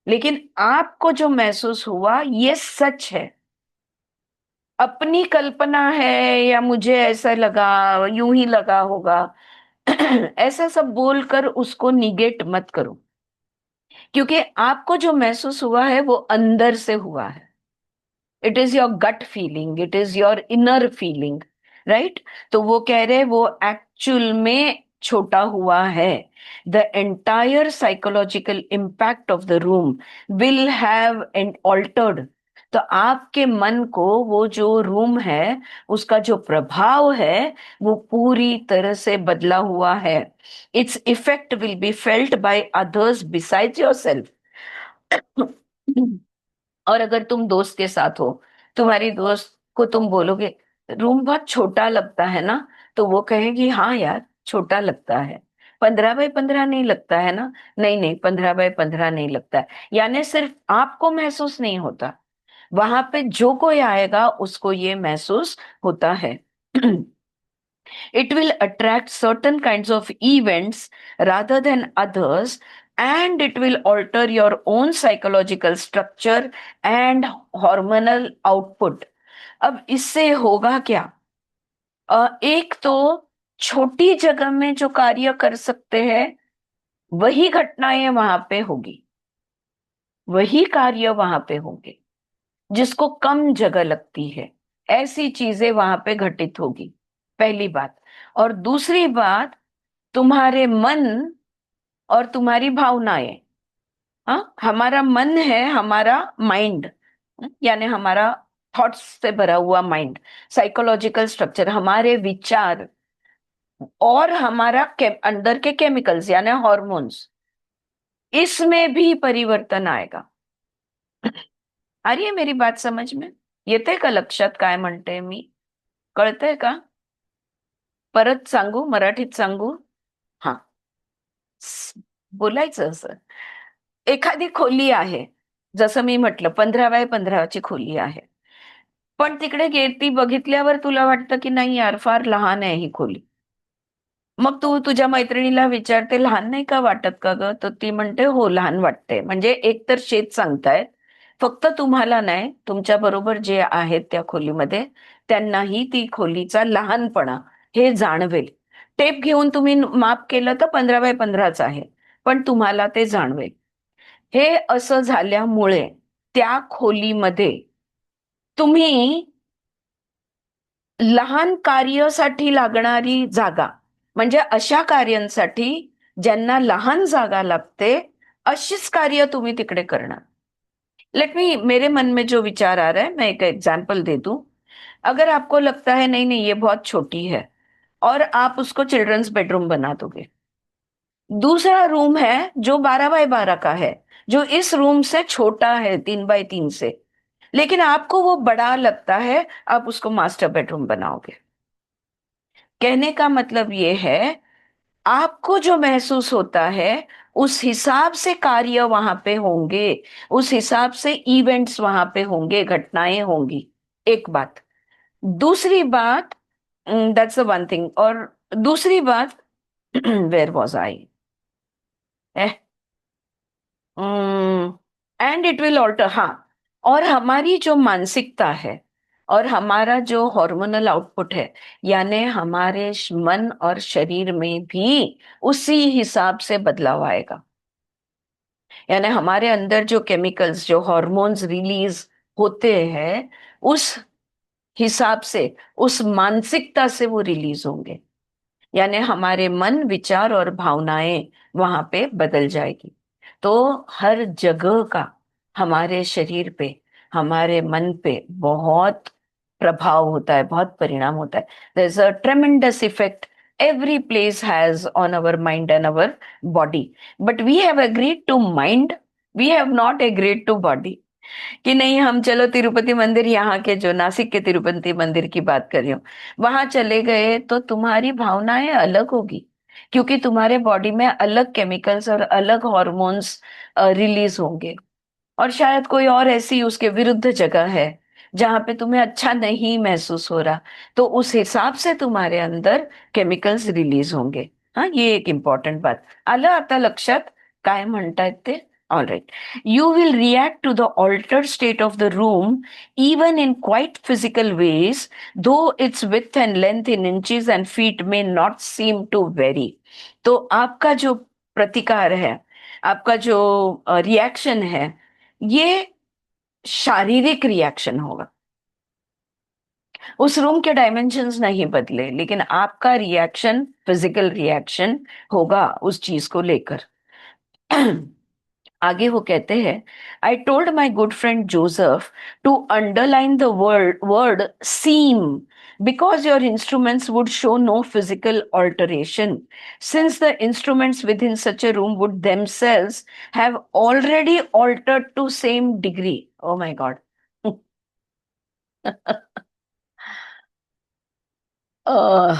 लेकिन आपको जो महसूस हुआ ये सच है। अपनी कल्पना है या मुझे ऐसा लगा, यूं ही लगा होगा, ऐसा सब बोलकर उसको निगेट मत करो, क्योंकि आपको जो महसूस हुआ है वो अंदर से हुआ है। It is your gut feeling, it is your inner feeling. Right? तो वो कह रहे वो एक्चुअल में छोटा हुआ है. The entire psychological impact of the room will have and altered. तो आपके मन को वो जो रूम है उसका जो प्रभाव है वो पूरी तरह से बदला हुआ है. Its effect will be felt by others besides your self. और अगर तुम दोस्त के साथ हो, तुम्हारी दोस्त को तुम बोलोगे रूम बहुत छोटा लगता है ना, तो वो कहेगी हाँ यार छोटा लगता है, 15 बाय 15 नहीं लगता है ना. नहीं नहीं, 15 बाय 15 नहीं लगता है. यानी सिर्फ आपको महसूस नहीं होता, वहां पे जो कोई आएगा उसको ये महसूस होता है. It will attract certain kinds of events rather than others, and it will alter your own psychological structure and hormonal output. अब इससे होगा क्या? एक तो छोटी जगह में जो कार्य कर सकते हैं वही घटनाएं वहां पे होगी, वही कार्य वहां पे होंगे. जिसको कम जगह लगती है ऐसी चीजें वहां पे घटित होगी, पहली बात. और दूसरी बात, तुम्हारे मन और तुम्हारी भावनाएं. हाँ, हमारा मन है, हमारा माइंड, यानी हमारा थॉट्स से भरा हुआ माइंड, साइकोलॉजिकल स्ट्रक्चर, हमारे विचार और हमारा अंदर के केमिकल्स यानी हॉर्मोन्स, इसमें भी परिवर्तन आएगा. आ रही है मेरी बात समझ में? येते का लक्षात काय म्हणते मी? कळतंय का? परत सांगू, मराठीत सांगू? हा. बोलायचं असं. एखादी खोली आहे, जसं मी म्हटलं 15 बाय 15ची खोली आहे, पण तिकडे ती बघितल्यावर तुला वाटतं की नाही यार फार लहान आहे ही खोली. मग तू तुझ्या मैत्रिणीला विचारते लहान नाही का वाटत का ग, तर ती म्हणते हो लहान वाटते. म्हणजे एक तर शेत सांगतायत, फक्त तुम्हाला नाही, तुमच्या बरोबर जे आहेत त्या खोलीमध्ये त्यांनाही ती खोलीचा लहानपणा हे जाणवेल. टेप घेऊन तुम्ही माप केलं तर 15 बाय 15च आहे, पण तुम्हाला ते जाणवेल. हे असं झाल्यामुळे त्या खोलीमध्ये तुम्ही लहान कार्यासाठी लागणारी जागा, म्हणजे अशा कार्यांसाठी ज्यांना लहान जागा लागते अशीच कार्य तुम्ही तिकडे करणार. लेट मी, मेरे मन में जो विचार आ रहा है मैं एक एग्जांपल दे दूं. अगर आपको लगता है नहीं नहीं ये बहुत छोटी है और आप उसको चिल्ड्रंस बेडरूम बना दोगे, दूसरा रूम है जो 12 बाय 12 का है, जो इस रूम से छोटा है 3 बाय 3 से, लेकिन आपको वो बड़ा लगता है, आप उसको मास्टर बेडरूम बनाओगे. कहने का मतलब ये है, आपको जो महसूस होता है उस हिसाब से कार्य वहां पे होंगे, उस हिसाब से इवेंट्स वहां पे होंगे, घटनाएं होंगी. एक बात. दूसरी बात, दैट्स द वन थिंग. और दूसरी बात, where was I? And it will alter. हाँ, और हमारी जो मानसिकता है और हमारा जो हार्मोनल आउटपुट है, यानी हमारे मन और शरीर में भी उसी हिसाब से बदलाव आएगा. यानी हमारे अंदर जो केमिकल्स, जो हॉर्मोन्स रिलीज होते हैं, उस हिसाब से, उस मानसिकता से वो रिलीज होंगे. यानी हमारे मन, विचार और भावनाएं वहां पे बदल जाएगी. तो हर जगह का हमारे शरीर पे, हमारे मन पे बहुत प्रभाव होता है, बहुत परिणाम होता है. There is a tremendous effect every place has on our mind and our body, but we have agreed to mind, we have not agreed to body. कि नहीं हम चलो तिरुपति मंदिर, यहाँ के जो नासिक के तिरुपति मंदिर की बात कर रही हूँ, वहां चले गए तो तुम्हारी भावनाएं अलग होगी, क्योंकि तुम्हारे बॉडी में अलग केमिकल्स और अलग हॉर्मोन्स रिलीज होंगे. और शायद कोई और ऐसी उसके विरुद्ध जगह है जहां पे तुम्हें अच्छा नहीं महसूस हो रहा, तो उस हिसाब से तुम्हारे अंदर केमिकल्स रिलीज होंगे. हाँ, ये एक इम्पॉर्टंट बात. आलं आता लक्षात काय म्हणतायत ते? All right. You will react to the altered state of the room even in quite physical ways, though its width and length in inches and feet may not seem to vary. तो आपका जो प्रतिकार है, आपका जो reaction है, ये शारीरिक रिएक्शन होगा. उस रूम के डायमेंशंस नहीं बदले, लेकिन आपका रिएक्शन, फिजिकल रिएक्शन होगा उस चीज को लेकर। आगे वो कहते हैं, I told my good friend Joseph to underline the word seem because your instruments would show no physical alteration, since the instruments within such a room would themselves have already altered to same degree. Oh my god. uh,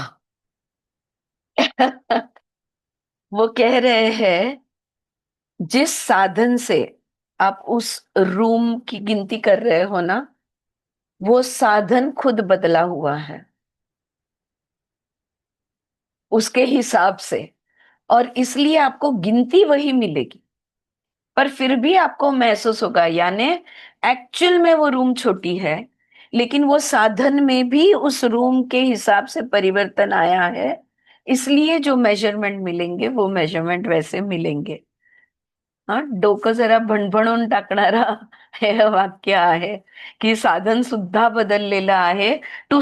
वो कह रहे हैं, जिस साधन से आप उस room की गिनती कर रहे हो ना, वो साधन खुद बदला हुआ है उसके हिसाब से, और इसलिए आपको गिनती वही मिलेगी, पर फिर भी आपको महसूस होगा, यानी एक्चुअल में वो रूम छोटी है, लेकिन वो साधन में भी उस रूम के हिसाब से परिवर्तन आया है, इसलिए जो मेजरमेंट मिलेंगे वो मेजरमेंट वैसे मिलेंगे. हा, डोकं जरा भणभणून टाकणारा हे वाक्य आहे, की साधन सुद्धा बदललेलं आहे, to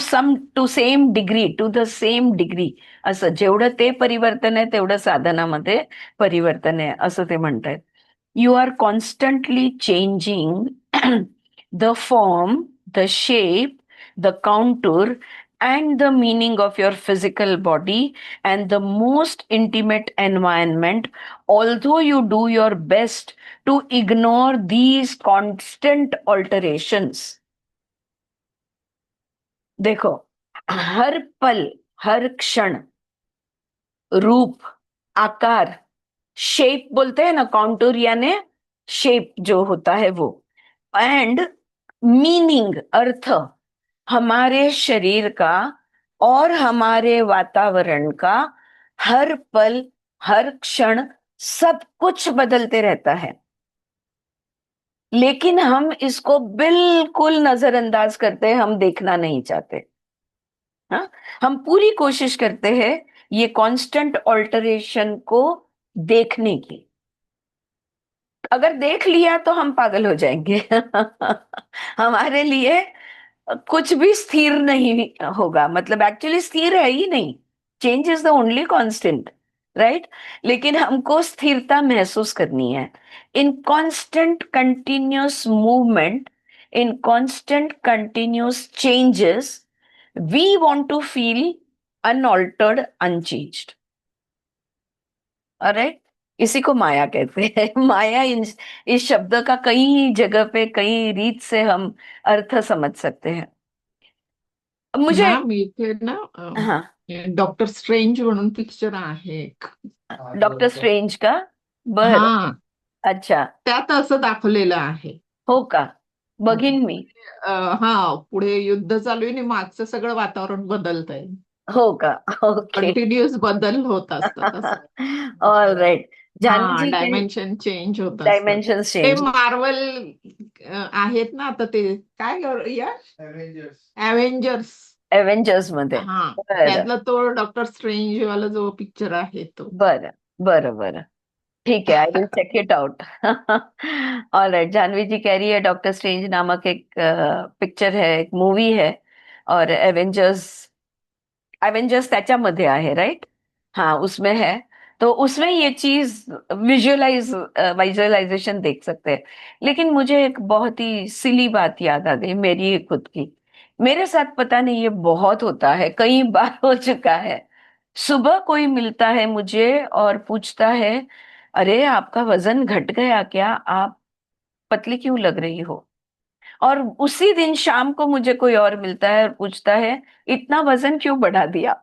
same degree, to the same degree. असं जेवढं ते परिवर्तन आहे तेवढं साधनामध्ये परिवर्तन आहे, असं ते म्हणतायत. You are constantly changing the form, the shape, the contour, and the meaning of your physical body and the most intimate environment, although you do your best to ignore these constant alterations. देखो, हर पल, हर क्षण, रूप, आकार, shape बोलते हैं ना, contour यानी shape जो होता है वो, एंड मीनिंग, अर्थ, हमारे शरीर का और हमारे वातावरण का, हर पल, हर क्षण, सब कुछ बदलते रहता है, लेकिन हम इसको बिल्कुल नजरअंदाज करते हैं, हम देखना नहीं चाहते. हाँ, हम पूरी कोशिश करते हैं ये कांस्टेंट ऑल्टरेशन को देखने की. अगर देख लिया तो हम पागल हो जाएंगे. हमारे लिए कुछ भी स्थिर नहीं होगा, मतलब एक्चुअली स्थिर है ही नहीं. Change is the only constant, right? लेकिन हमको स्थिरता महसूस करनी है. In constant continuous movement, in constant continuous changes, we want to feel unaltered, unchanged. Alright, इसी को माया कहते हैं. माया, इस शब्द का कई जगह पे कई रीत से हम अर्थ समझ सकते हैं. मुझे, मॅम इथे ना हाँ, डॉक्टर स्ट्रेंज म्हणून पिक्चर आहे एक. डॉक्टर स्ट्रेंज का? बर. हा, अच्छा. त्यात असं दाखवलेलं आहे. हो का? बघीन मी. हा, पुढे युद्ध चालू आहे आणि मागचं सगळं वातावरण बदलतंय. हो का? ओके. कंटिन्युअस बदल होत असतात असं. All right. हा, जानवी जी, डायमेन्शन चेंज होत असतात. डायमेन्शन ते चेंज. मार्वल आहेत ना आता, ते काय या अव्हेंजर्स, एव्हेंजर्स मध्ये. हा, बरं त्यातला तो डॉक्टर स्ट्रेंज वाला जो पिक्चर आहे तो. बरं बरं बरं. ठीक है, I will check it out. All right. Jahnavi ji कह रही है डॉक्टर स्ट्रेंज नामक एक पिक्चर है, एक मूवी है, और एवेंजर्स, एवेंजर्स त्याच्यामध्ये आहे, राइट? हाँ, उसमें है. तो उसमें ये चीज विजुअलाइजेशन देख सकते हैं. लेकिन मुझे एक बहुत ही सिली बात याद आ गई, मेरी ही खुद की. मेरे साथ पता नहीं, ये बहुत होता है, कई बार हो चुका है. सुबह कोई मिलता है मुझे और पूछता है, अरे आपका वजन घट गया क्या, आप पतली क्यों लग रही हो? और उसी दिन शाम को मुझे कोई और मिलता है और पूछता है, इतना वजन क्यों बढ़ा दिया?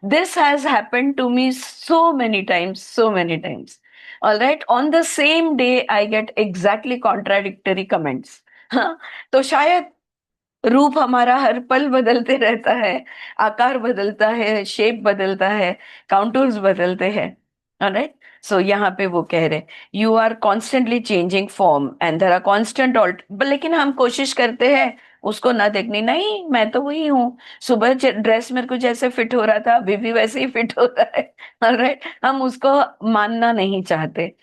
This has happened to me so many times, so many times. All right, on the same day I get exactly contradictory comments. हाँ, तो शायद रूप हमारा हर पल बदलते रहता है, आकार बदलता है, शेप बदलता है, काउंटर्स बदलते हैं. ऑलराइट, सो यहाँ पे वो कह रहे, you are constantly changing form and there are constant alt, लेकिन हम कोशिश करते हैं उसको ना देखने. नहीं, मैं तो वही हूँ. सुबह ड्रेस मेरे को जैसे फिट हो रहा था, अभी भी वैसे ही फिट हो रहा है. ऑलराइट, हम उसको मानना नहीं चाहते.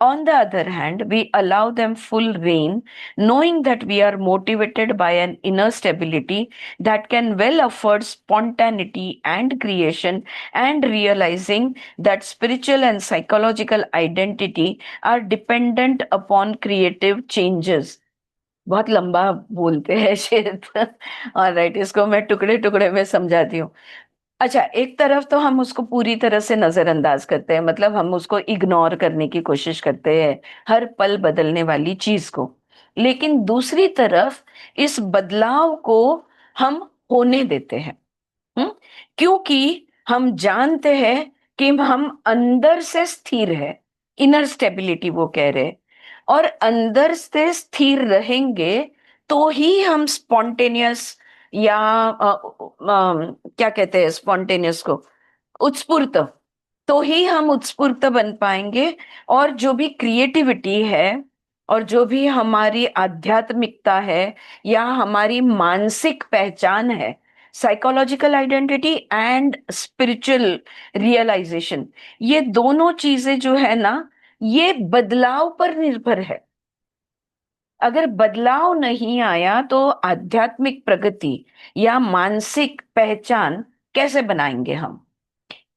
On the other hand, we allow them full reign, knowing that we are motivated by an inner stability that can well afford spontaneity and creation, and realizing that spiritual and psychological identity are dependent upon creative changes. बहुत लंबा बोलते हैं शायद। और right, इसको मैं टुकड़े टुकड़े में समझाती हूँ। अच्छा, एक तरफ तो हम उसको पूरी तरह से नजरअंदाज करते हैं, मतलब हम उसको इग्नोर करने की कोशिश करते हैं, हर पल बदलने वाली चीज को। लेकिन दूसरी तरफ इस बदलाव को हम होने देते हैं। हम्म? क्योंकि हम जानते हैं कि हम अंदर से स्थिर है, इनर स्टेबिलिटी वो कह रहे हैं। और अंदर से स्थिर रहेंगे तो ही हम स्पॉन्टेनियस या क्या कहते हैं स्पॉन्टेनियस को, उत्स्फूर्त, तो ही हम उत्स्फूर्त बन पाएंगे। और जो भी क्रिएटिविटी है और जो भी हमारी आध्यात्मिकता है या हमारी मानसिक पहचान है, psychological identity and spiritual realisation, ये दोनों चीजें जो है ना, ये बदलाव पर निर्भर है। अगर बदलाव नहीं आया तो आध्यात्मिक प्रगति या मानसिक पहचान कैसे बनाएंगे हम?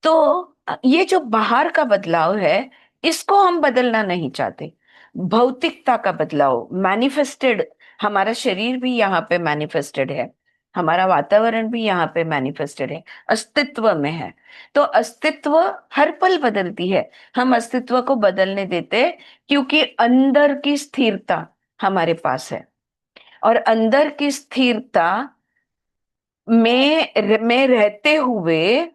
तो ये जो बाहर का बदलाव है, इसको हम बदलना नहीं चाहते। भौतिकता का बदलाव मैनिफेस्टेड, हमारा शरीर भी यहाँ पे मैनिफेस्टेड है, हमारा वातावरण भी यहाँ पे मैनिफेस्टेड है, अस्तित्व में है। तो अस्तित्व हर पल बदलती है, हम अस्तित्व को बदलने देते क्योंकि अंदर की स्थिरता हमारे पास है। और अंदर की स्थिरता में रहते हुए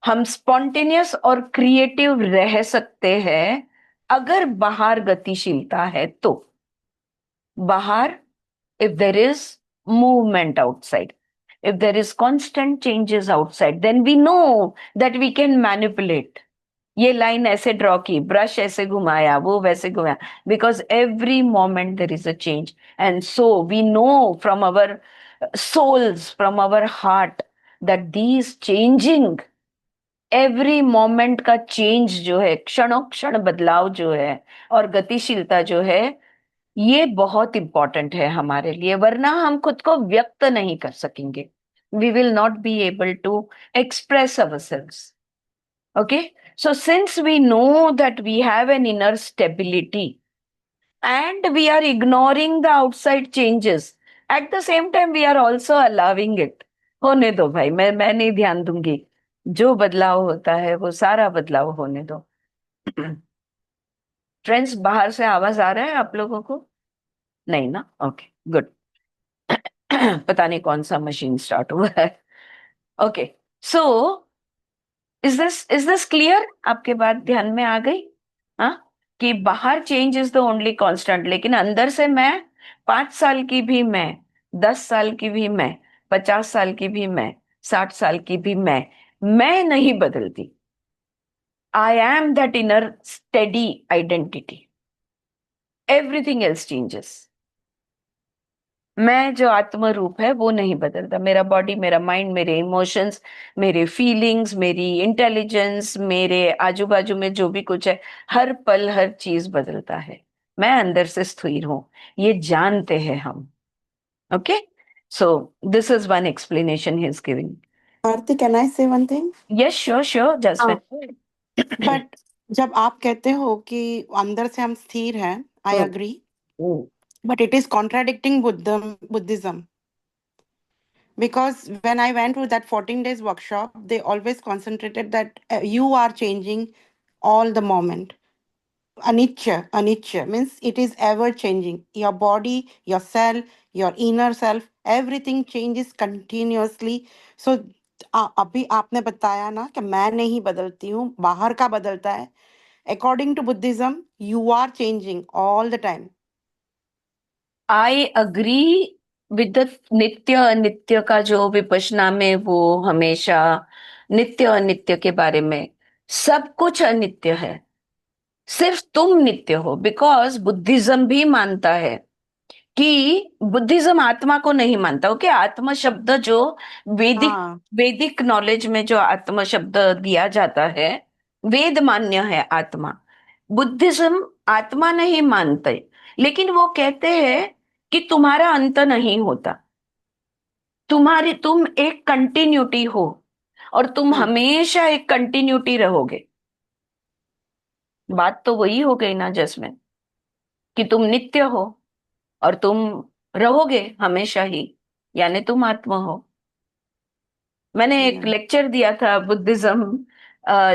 हम स्पॉन्टेनियस और क्रिएटिव रह सकते हैं। अगर बाहर गतिशीलता है तो बाहर, if there is movement outside, if there is constant changes outside, then we know that we can manipulate. ये लाइन ऐसे ड्रॉ की, ब्रश ऐसे घुमाया, वो वैसे घुमाया, because every moment there is a change. And so we know from our souls, from our heart, that these changing, every moment का change जो है, क्षणों क्षण बदलाव जो है और गतिशीलता जो है, ये बहुत इंपॉर्टेंट है हमारे लिए, वरना हम खुद को व्यक्त नहीं कर सकेंगे। We will not be able to express ourselves. Okay, so since we know that we have an inner stability and we are ignoring the outside changes, at the same time we are also allowing it। होने दो भाई, मैं नहीं ध्यान दूंगी, जो बदलाव होता है वो सारा बदलाव होने दो। फ्रेंड्स, बाहर से आवाज आ रहा है आप लोगों को? नहीं ना? Okay, good. पता नहीं कौन सा मशीन स्टार्ट हुआ है। Okay, so is this clear? आपके बात ध्यान में आ गई? हाँ, कि बाहर change is the only constant, लेकिन अंदर से मैं 5 साल की भी मैं, 10 साल की भी मैं, 50 साल की भी मैं, 60 साल की भी मैं नहीं बदलती। I am that inner steady identity, everything else changes. मैं जो आत्म रूप है वो नहीं बदलता, मेरा बॉडी, मेरा माइंड, मेरे इमोशंस, मेरे फीलिंग्स, मेरी इंटेलिजेंस, मेरे आजू बाजू में जो भी कुछ है, हर पल हर चीज बदलता है। मैं अंदर से स्थिर हूं, ये जानते हैं हम। Okay, so this is one explanation he is giving. Aarti, can I say one thing? Yes, sure sure, just हाँ, बट जब आप कहते हो कि अंदर से हम स्थिर हैं, I agree, but it is contradicting Buddhism, because when I went to that 14 days workshop, they always concentrated that you are changing all the moment. Anicca means it is ever changing. Your body, your cell, your inner self, everything changes continuously. So अभी आपने बताया ना कि मैं नहीं बदलती हूँ, बाहर का बदलता है। According to Buddhism, you are changing all the time. I agree with the नित्य अनित्य का जो विपश्यना में वो हमेशा नित्य अनित्य के बारे में, सब कुछ अनित्य है, सिर्फ तुम नित्य हो। बिकॉज बुद्धिज्म भी मानता है कि, बुद्धिज्म आत्मा को नहीं मानता। ओके, आत्मा शब्द जो वैदिक हाँ, वैदिक नॉलेज में जो आत्मा शब्द दिया जाता है, वेद मान्य है आत्मा। बुद्धिज्म आत्मा नहीं मानते, लेकिन वो कहते हैं कि तुम्हारा अंत नहीं होता, तुम एक कंटिन्यूटी हो और तुम हमेशा एक कंटिन्यूटी रहोगे। बात तो वही हो गई ना जसमें, कि तुम नित्य हो और तुम रहोगे हमेशा ही, यानी तुम आत्मा हो। मैंने एक Yeah. लेक्चर दिया था बुद्धिज्म,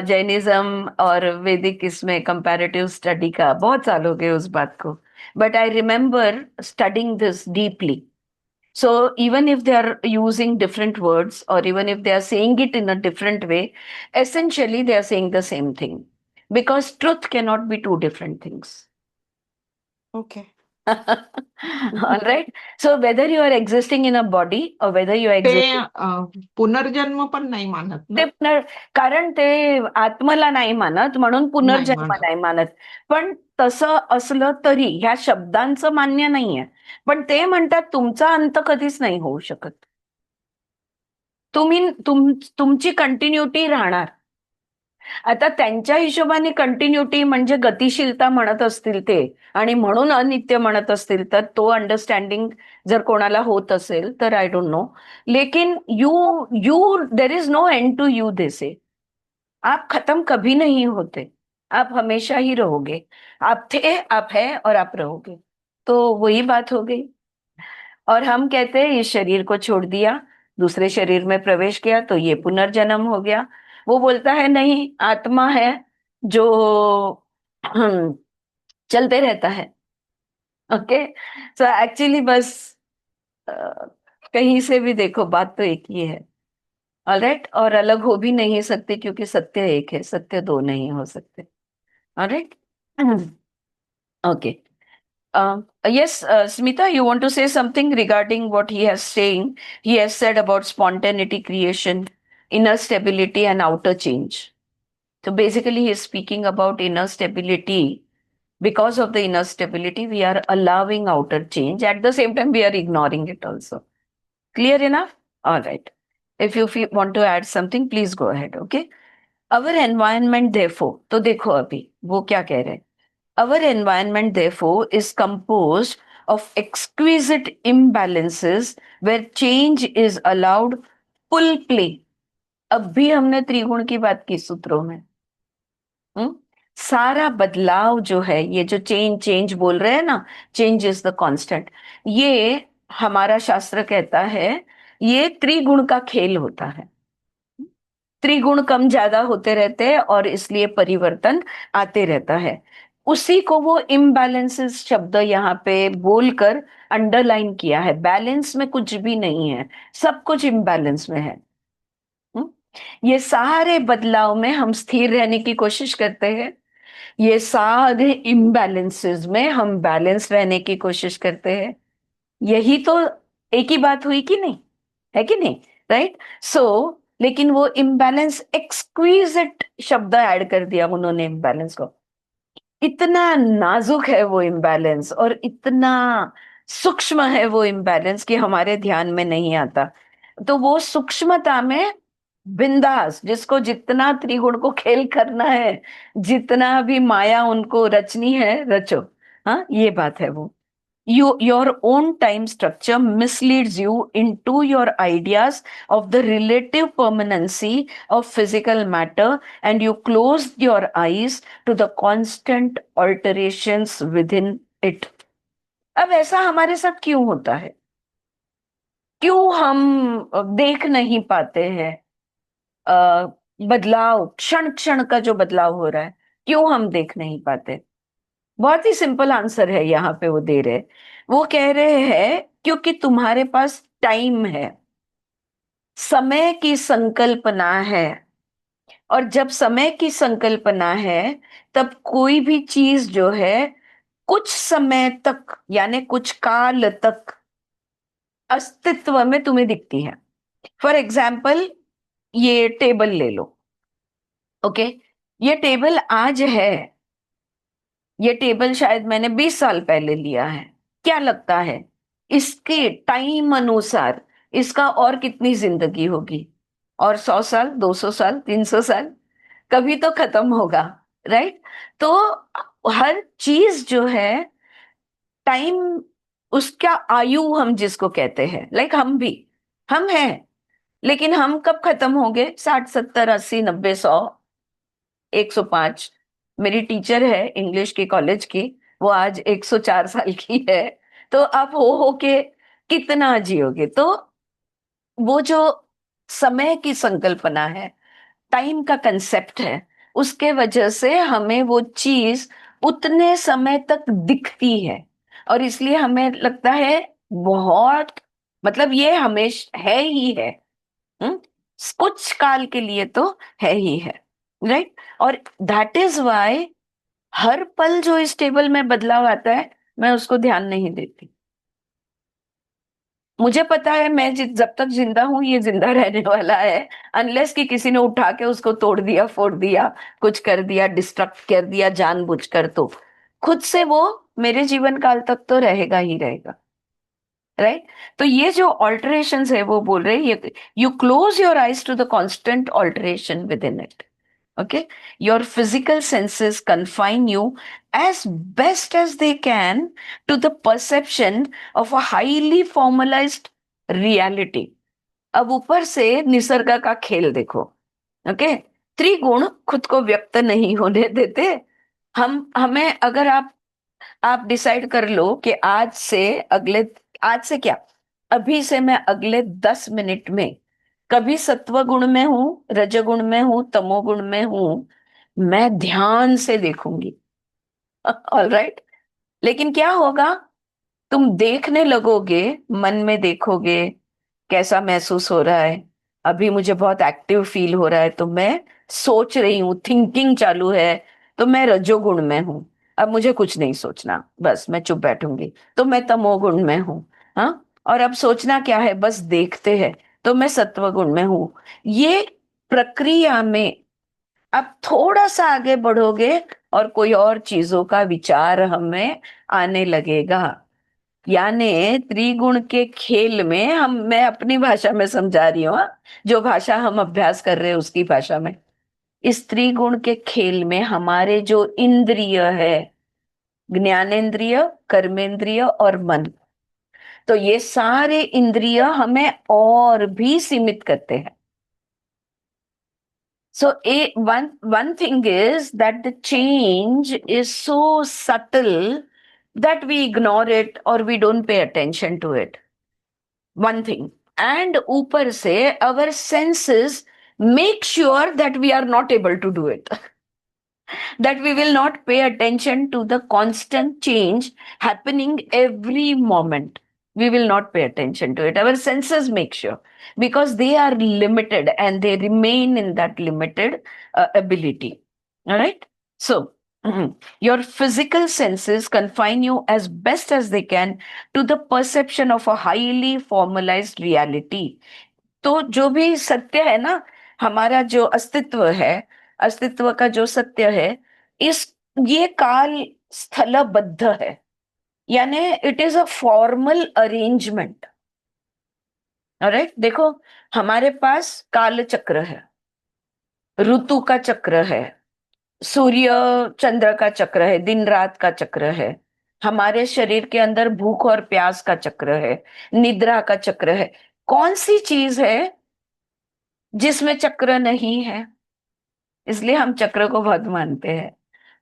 जैनिज्म और वैदिक इसमें कंपैरेटिव स्टडी का, बहुत साल हो गए उस बात को, but I remember studying this deeply. So even if they are using different words, or even if they are saying it in a different way, essentially they are saying the same thing, because truth cannot be two different things. Okay. All right. So whether you are existing in a body or whether you are ते existing, पुनर्जन्म पण नाही मानत ते ना. कारण ते आत्मला नाही मानत म्हणून नाही पुनर्जन्म मानत. नाही मानत. पण तसं असलं तरी ह्या शब्दांचं मान्य नाहीये. पण ते म्हणतात तुमचा अंत कधीच नाही होऊ शकत, तुमची कंटिन्युटी राहणार. आता त्यांच्या हिशोबाने कंटिन्युटी म्हणजे गतिशीलता म्हणत असतील ते, आणि म्हणून अनित्य म्हणत असतील, तर तो अंडरस्टँडिंग जर कोणाला होत असेल तर आय डोंट नो. लेकिन you you there is no end to you, they say आप खत्म कभी नहीं होते, आप हमेशा ही रहोगे, आप थे, आप है और आप रहोगे. तो वही बात हो गई. और हम कहते हैं इस शरीर को छोड़ दिया, दूसरे शरीर में प्रवेश किया तो ये पुनर्जन्म हो गया. वो बोलता है नहीं, आत्मा है जो चलते रहता है. ओके. सो एक्चुअली बस अ, कहीं से भी देखो बात तो एक ही है. ऑलराइट. और अलग हो भी नहीं सकते क्योंकि सत्य एक है, सत्य दो नहीं हो सकते. Alright. Okay. Yes, Smita, you want to say something regarding what he has saying? He has said about spontaneity, creation, inner stability, and outer change. So basically, he is speaking about inner stability. Because of the inner stability, we are allowing outer change. At the same time, we are ignoring it also. Clear enough? All right. If you want to add something, please go ahead. Okay. Our environment, therefore, तो देखो अभी वो क्या कह रहे हैं. Our environment, therefore, is composed of exquisite imbalances where change is allowed full play. अब भी हमने त्रिगुण की बात की सूत्रों में. सारा बदलाव जो है, ये जो चेंज बोल रहे हैं ना, चेंज इज द कांस्टेंट, ये हमारा शास्त्र कहता है ये त्रिगुण का खेल होता है. त्रिगुण कम ज्यादा होते रहते हैं और इसलिए परिवर्तन आते रहता है. उसी को वो इम्बैलेंसेस शब्द यहाँ पे बोलकर अंडरलाइन किया है. बैलेंस में कुछ भी नहीं है, सब कुछ इम्बैलेंस में है. ये सारे बदलाव में हम स्थिर रहने की कोशिश करते हैं, ये सारे इम्बैलेंसेस में हम बैलेंस रहने की कोशिश करते हैं. यही तो एक ही बात हुई कि नहीं, है कि नहीं? राइट. सो लेकिन वो इम्बैलेंस, एक्सक्विजिट शब्द ऐड कर दिया उन्होंने इम्बैलेंस को. इतना नाजुक है वो इम्बैलेंस और इतना सूक्ष्म है वो इम्बैलेंस कि हमारे ध्यान में नहीं आता. तो वो सूक्ष्मता में बिंदास, जिसको जितना त्रिगुण को खेल करना है, जितना भी माया उनको रचनी है, रचो. हाँ, ये बात है वो. Your own time structure misleads you into your ideas of the relative permanency of physical matter, and you close your eyes to the constant alterations within it. अब ऐसा हमारे साथ क्यों होता है? क्यों हम देख नहीं पाते हैं बदलाव, क्षण क्षण का जो बदलाव हो रहा है, क्यों हम देख नहीं पाते? बहुत ही सिंपल आंसर है यहाँ पे वो दे रहे. वो कह रहे हैं क्योंकि तुम्हारे पास टाइम है, समय की संकल्पना है, और जब समय की संकल्पना है तब कोई भी चीज जो है कुछ समय तक, यानी कुछ काल तक अस्तित्व में तुम्हें दिखती है. फॉर एग्जाम्पल, ये टेबल ले लो. ओके. ये टेबल आज है, ये टेबल शायद मैंने 20 साल पहले लिया है. क्या लगता है इसके टाइम अनुसार इसका और कितनी जिंदगी होगी? और 100 साल, 200 साल, 300 साल? कभी तो खत्म होगा. राइट? तो हर चीज जो है, टाइम, उसका आयु हम जिसको कहते हैं, लाइक हम हैं, लेकिन हम कब खत्म होंगे? 60 70 80 90 100, 105। मेरी टीचर है इंग्लिश की, कॉलेज की, वो आज 104 साल की है। तो आप हो के कितना जियोगे? तो वो जो समय की संकल्पना है, टाइम का कंसेप्ट है, उसके वजह से हमें वो चीज उतने समय तक दिखती है, और इसलिए हमें लगता है बहुत, मतलब ये हमेशा है ही है। हम्म? कुछ काल के लिए तो है ही है, राइट? और दैट इज वाई हर पल जो इस टेबल में बदलाव आता है, मैं उसको ध्यान नहीं देती। मुझे पता है मैं जब तक जिंदा हूं ये जिंदा रहने वाला है, अनलेस कि किसी ने उठा के उसको तोड़ दिया, फोड़ दिया, कुछ कर दिया, डिस्ट्रक्ट कर दिया जानबूझकर, तो खुद से वो मेरे जीवन काल तक तो रहेगा ही रहेगा, राइट? तो ये जो ऑल्टरेशंस है वो बोल रहे हैं, you close your eyes to the constant alteration within it. Okay, your physical senses confine you as best as they can to the perception of a highly formalized reality. अब ऊपर से निसर्ग का खेल देखो। ओके, त्रिगुण खुद को व्यक्त नहीं होने देते। हमें अगर आप डिसाइड कर लो कि आज से क्या, अभी से मैं अगले 10 मिनट में कभी सत्व गुण में हूं, रजगुण में हूं, तमोगुण में हूं, मैं ध्यान से देखूंगी। All right? लेकिन क्या होगा? तुम देखने लगोगे, मन में देखोगे कैसा महसूस हो रहा है। अभी मुझे बहुत एक्टिव फील हो रहा है, तो मैं सोच रही हूँ, थिंकिंग चालू है, तो मैं रजोगुण में हूँ। अब मुझे कुछ नहीं सोचना, बस मैं चुप बैठूंगी, तो मैं तमोगुण में हूँ। हाँ, और अब सोचना क्या है, बस देखते हैं, तो मैं सत्वगुण में हूँ। ये प्रक्रिया में अब थोड़ा सा आगे बढ़ोगे और कोई और चीजों का विचार हमें आने लगेगा। यानी त्रिगुण के खेल में मैं अपनी भाषा में समझा रही हूँ, हाँ? जो भाषा हम अभ्यास कर रहे हैं उसकी भाषा में, इस त्रिगुण के खेल में हमारे जो इंद्रिय है, ज्ञानेंद्रिय, कर्मेंद्रिय और मन, तो ये सारे इंद्रिय हमें और भी सीमित करते हैं। So one thing is that the change is so subtle that we ignore it or we don't pay attention to it. One thing. And ऊपर से our senses make sure that we are not able to do it. That we will not pay attention to the constant change happening every moment. We will not pay attention to it. Our senses make sure, because they are limited and they remain in that limited ability. All right? So, your physical senses confine you as best as they can to the perception of a highly formalized reality. तो जो भी सत्य है ना, हमारा जो अस्तित्व है, अस्तित्व का जो सत्य है, इस ये काल स्थलबद्ध है, यानी it is a formal arrangement. Alright, देखो, हमारे पास काल चक्र है, ऋतु का चक्र है, सूर्य चंद्र का चक्र है, दिन रात का चक्र है, हमारे शरीर के अंदर भूख और प्यास का चक्र है, निद्रा का चक्र है। कौन सी चीज है जिसमें चक्र नहीं है? इसलिए हम चक्र को बहुत मानते हैं।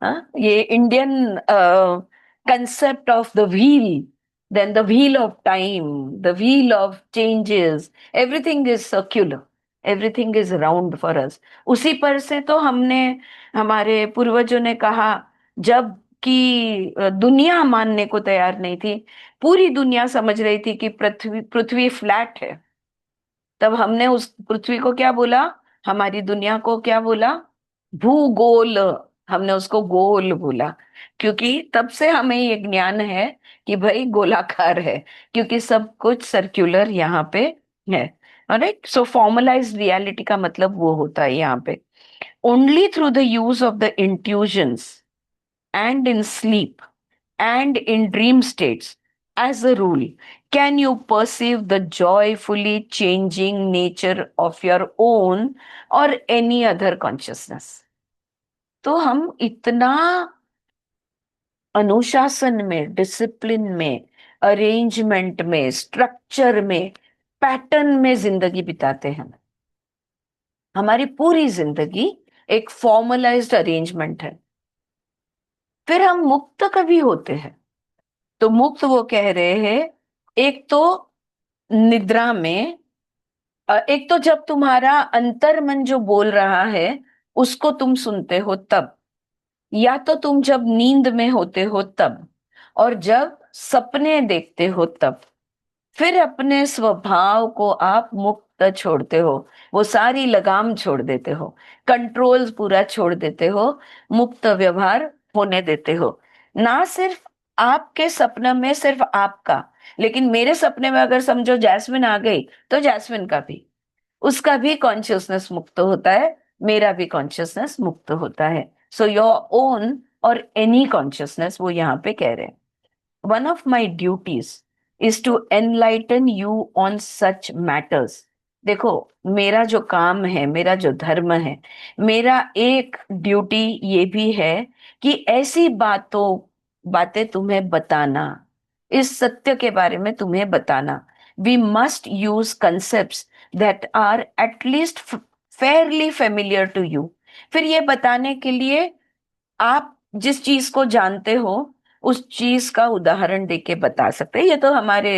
हाँ, ये Indian concept of the wheel, then the wheel of time, the wheel of changes, everything is circular, everything is round for us. उसी पर से तो हमने, हमारे पूर्वजों ने कहा, जब कि दुनिया मानने को तैयार नहीं थी, पूरी दुनिया समझ रही थी कि पृथ्वी पृथ्वी फ्लैट है, तब हमने उस पृथ्वी को क्या बोला, हमारी दुनिया को क्या बोला? भूगोल। हमने उसको गोल बोला, क्योंकि तब से हमें ये ज्ञान है कि भाई गोलाकार है, क्योंकि सब कुछ सर्कुलर यहाँ पे है। ऑलराइट, सो फॉर्मलाइज्ड रियलिटी का मतलब वो होता है यहाँ पे। Only through the use of the intuitions and in sleep and in dream states, as a rule, can you perceive the joyfully changing nature of your own or any other consciousness. तो हम इतना अनुशासन में, discipline में, arrangement में, structure में, pattern में जिंदगी बिताते हैं। हमारी पूरी जिंदगी एक फॉर्मलाइज्ड अरेंजमेंट है। फिर हम मुक्त कभी होते हैं? तो मुक्त वो कह रहे हैं, एक तो निद्रा में, एक तो जब तुम्हारा अंतर्मन जो बोल रहा है उसको तुम सुनते हो तब, या तो तुम जब नींद में होते हो तब, और जब सपने देखते हो तब। फिर अपने स्वभाव को आप मुक्त छोड़ते हो, वो सारी लगाम छोड़ देते हो, कंट्रोल पूरा छोड़ देते हो, मुक्त व्यवहार होने देते हो। ना सिर्फ आपके सपने में सिर्फ आपका, लेकिन मेरे सपने में अगर समझो जैस्मिन आ गई, तो जैस्मिन का भी, उसका भी कॉन्शियसनेस मुक्त होता है, मेरा भी कॉन्शियसनेस मुक्त होता है। सो योर ओन और एनी कॉन्शियसनेस, वो यहाँ पे कह रहे हैं, one of my duties is to enlighten you on such matters. देखो, मेरा जो काम है, मेरा जो धर्म है, मेरा एक ड्यूटी ये भी है कि ऐसी बातें तुम्हें बताना, इस सत्य के बारे में तुम्हें बताना। We must use concepts that are at least fairly familiar to you. फिर ये बताने के लिए आप जिस चीज को जानते हो उस चीज का उदाहरण देके बता सकते हैं। ये तो हमारे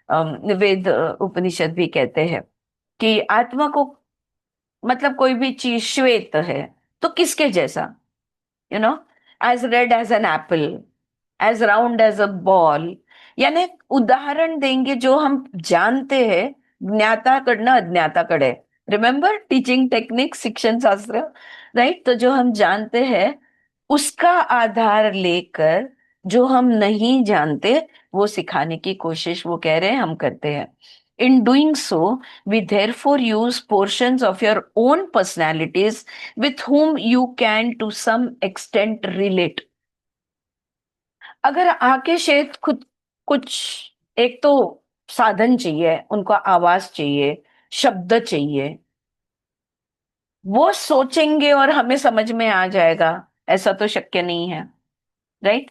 वेद उपनिषद भी कहते हैं कि आत्मा को, मतलब कोई भी चीज श्वेत है तो किसके जैसा, you know, as red as an apple, as round as a ball. यानी उदाहरण देंगे जो हम जानते हैं, ज्ञाता करना अज्ञाता करे। रिमेम्बर टीचिंग टेक्निक, शिक्षण शास्त्र, राइट? तो जो हम जानते हैं उसका आधार लेकर जो हम नहीं जानते वो सिखाने की कोशिश, वो कह रहे हैं, हम करते हैं। In doing so, we therefore use portions of your own personalities with whom you can to some extent relate. अगर आके शेत खुद कुछ, एक तो साधन चाहिए उनको, आवाज चाहिए, शब्द चाहिए, वो सोचेंगे और हमें समझ में आ जाएगा, ऐसा तो शक्य नहीं है, राइट?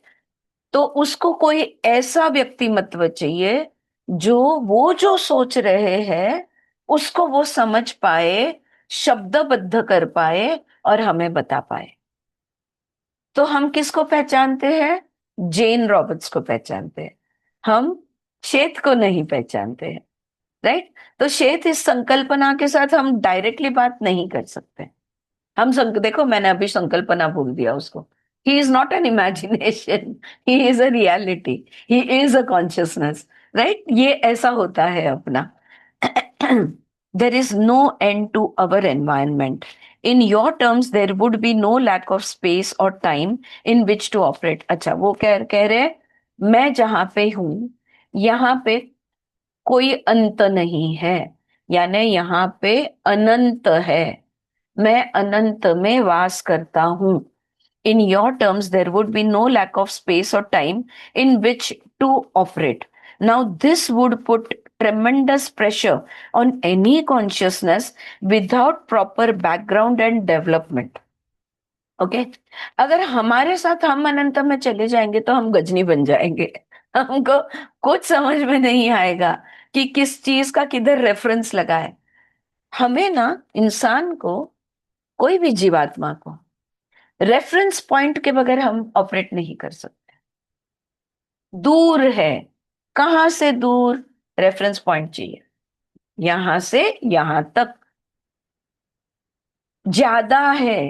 तो उसको कोई ऐसा व्यक्तिमत्व चाहिए जो वो जो सोच रहे हैं उसको वो समझ पाए, शब्दबद्ध कर पाए और हमें बता पाए। तो हम किसको पहचानते हैं? जेन रॉबर्ट्स को पहचानते हैं, हम शेत को नहीं पहचानते हैं, राइट? तो शेत इस संकल्पना के साथ हम डायरेक्टली बात नहीं कर सकते। देखो, मैंने अभी संकल्पना बोल दिया उसको। He is not an imagination, he is a reality, he is a consciousness, right? ये ऐसा होता है अपना। There is no end to our environment. In your terms there would be no lack of space और time in which to operate. अच्छा, वो कह रहे हैं, मैं जहां पे हूं यहाँ पे कोई अंत नहीं है, यानी यहाँ पे अनंत है, मैं अनंत में वास करता हूं। In your terms there would be no lack of space और time in which to operate. Now this would put tremendous pressure on any consciousness without proper background and development. Okay, अगर हमारे साथ हम अनंत में चले जाएंगे तो हम गजनी बन जाएंगे। हमको कुछ समझ में नहीं आएगा कि किस चीज का किधर रेफरेंस लगाए। हमें ना, इंसान को, कोई भी जीवात्मा को रेफरेंस पॉइंट के बगैर हम ऑपरेट नहीं कर सकते। दूर है, कहां से दूर? रेफरेंस पॉइंट चाहिए, यहां से यहां तक। ज्यादा है,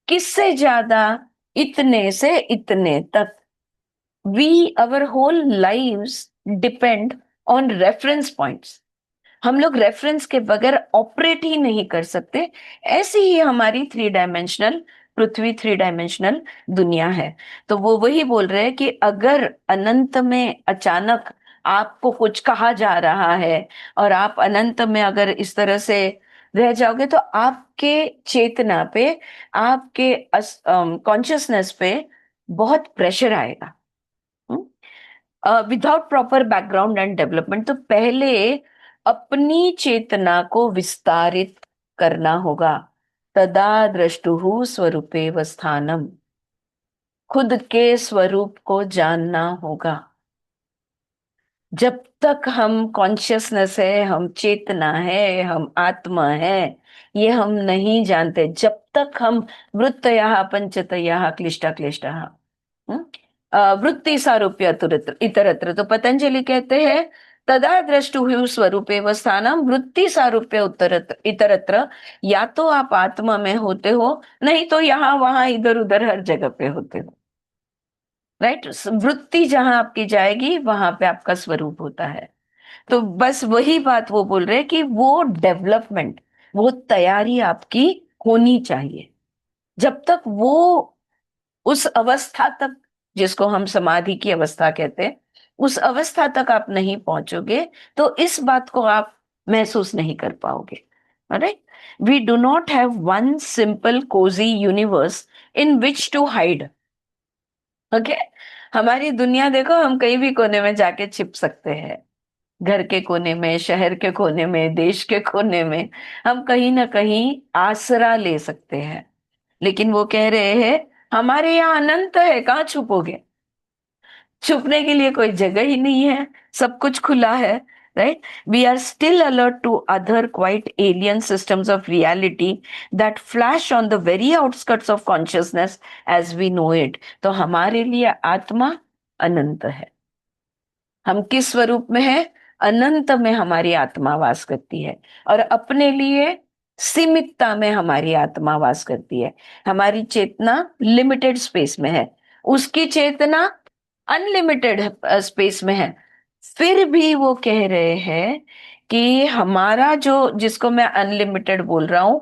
किससे ज्यादा? इतने से इतने तक। We, our whole lives depend on reference points. हम लोग रेफरेंस के बगैर ऑपरेट ही नहीं कर सकते। ऐसी ही हमारी थ्री डायमेंशनल पृथ्वी, थ्री डायमेंशनल दुनिया है। तो वो वही बोल रहे हैं कि अगर अनंत में अचानक आपको कुछ कहा जा रहा है और आप अनंत में अगर इस तरह से रह जाओगे तो आपके चेतना पे, आपके कॉन्शियसनेस पे बहुत प्रेशर आएगा। Without proper background and development. तो पहले अपनी चेतना को विस्तारित करना होगा, तदा द्रष्टुः स्वरूपेव स्थानम। खुद के स्वरूप को जानना होगा। जब तक हम कॉन्शियसनेस है, हम चेतना है, हम आत्मा है, ये हम नहीं जानते, जब तक हम वृत्तयः पंचतयः क्लिष्टा क्लिष्टा वृत्ति सारूप्य इतरत्र, तो पतंजलि कहते हैं तदा द्रष्टुः स्वरूपेव स्थानम वृत्ति सारूप्य उत्तरत्र इतरत्र। या तो आप आत्मा में होते हो, नहीं तो यहाँ वहां इधर उधर हर जगह पे होते हो। राइट, वृत्ति जहां आपकी जाएगी वहां पे आपका स्वरूप होता है। तो बस वही बात वो बोल रहे हैं कि वो डेवलपमेंट, वो तैयारी आपकी होनी चाहिए। जब तक वो उस अवस्था तक, जिसको हम समाधि की अवस्था कहते हैं, उस अवस्था तक आप नहीं पहुंचोगे तो इस बात को आप महसूस नहीं कर पाओगे। Right, we do not have one simple cosy universe in which to hide. Okay, हमारी दुनिया देखो, हम कहीं भी कोने में जाके छिप सकते हैं। घर के कोने में, शहर के कोने में, देश के कोने में, हम कहीं ना कहीं आसरा ले सकते हैं। लेकिन वो कह रहे हैं हमारे यहाँ अनंत है, कहाँ छुपोगे? छुपने के लिए कोई जगह ही नहीं है, सब कुछ खुला है। Right, we are still alert to other quite alien systems of reality that flash on the very outskirts of consciousness as we know it. तो हमारे लिए आत्मा अनंत है। हम किस स्वरूप में है? अनंत में हमारी आत्मा वास करती है, और अपने लिए सीमितता में हमारी आत्मा वास करती है। हमारी चेतना लिमिटेड स्पेस में है, उसकी चेतना अनलिमिटेड स्पेस में है। फिर भी वो कह रहे हैं कि हमारा जो, जिसको मैं अनलिमिटेड बोल रहा हूं,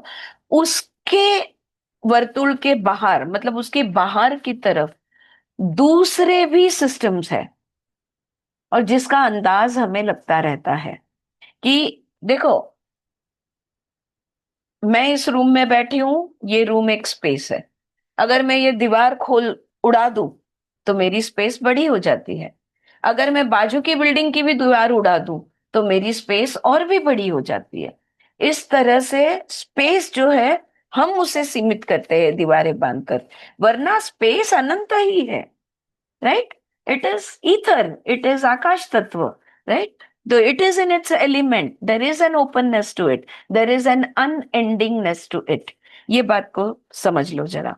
उसके वर्तुल के बाहर, मतलब उसके बाहर की तरफ दूसरे भी सिस्टम्स है, और जिसका अंदाज हमें लगता रहता है कि देखो, मैं इस रूम में बैठी हूं, ये रूम एक स्पेस है। अगर मैं ये दीवार खोल उड़ा दूं तो मेरी स्पेस बड़ी हो जाती है। अगर मैं बाजू की बिल्डिंग की भी दीवार उड़ा दूं तो मेरी स्पेस और भी बड़ी हो जाती है। इस तरह से स्पेस जो है, हम उसे सीमित करते हैं दीवारें बांधकर, वरना स्पेस अनंत ही है। right? It is ether, it is Akash Tattva, right? Though it is in its element, there is an openness to it, there is an unendingness to it. ये बात को समझ लो जरा.